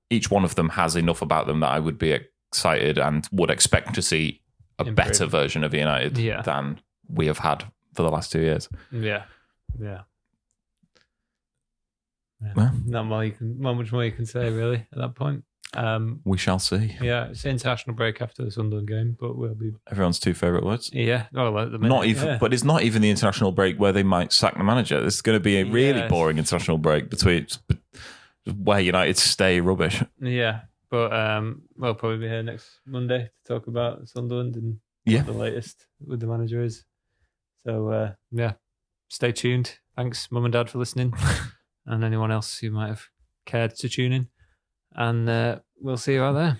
each one of them has enough about them that I would be excited and would expect to see a better version of United than we have had for the last 2 years. Yeah. Well, not much more you can say really at that point. We shall see. Yeah, it's international break after the Sunderland game, but we'll be everyone's two favourite words. Yeah, not even, but it's not even the international break where they might sack the manager. This is going to be a really boring international break between where United stay rubbish. Yeah, but we'll probably be here next Monday to talk about Sunderland and what the latest with the manager is. So stay tuned. Thanks, Mum and Dad, for listening. And anyone else who might have cared to tune in. And we'll see you out there.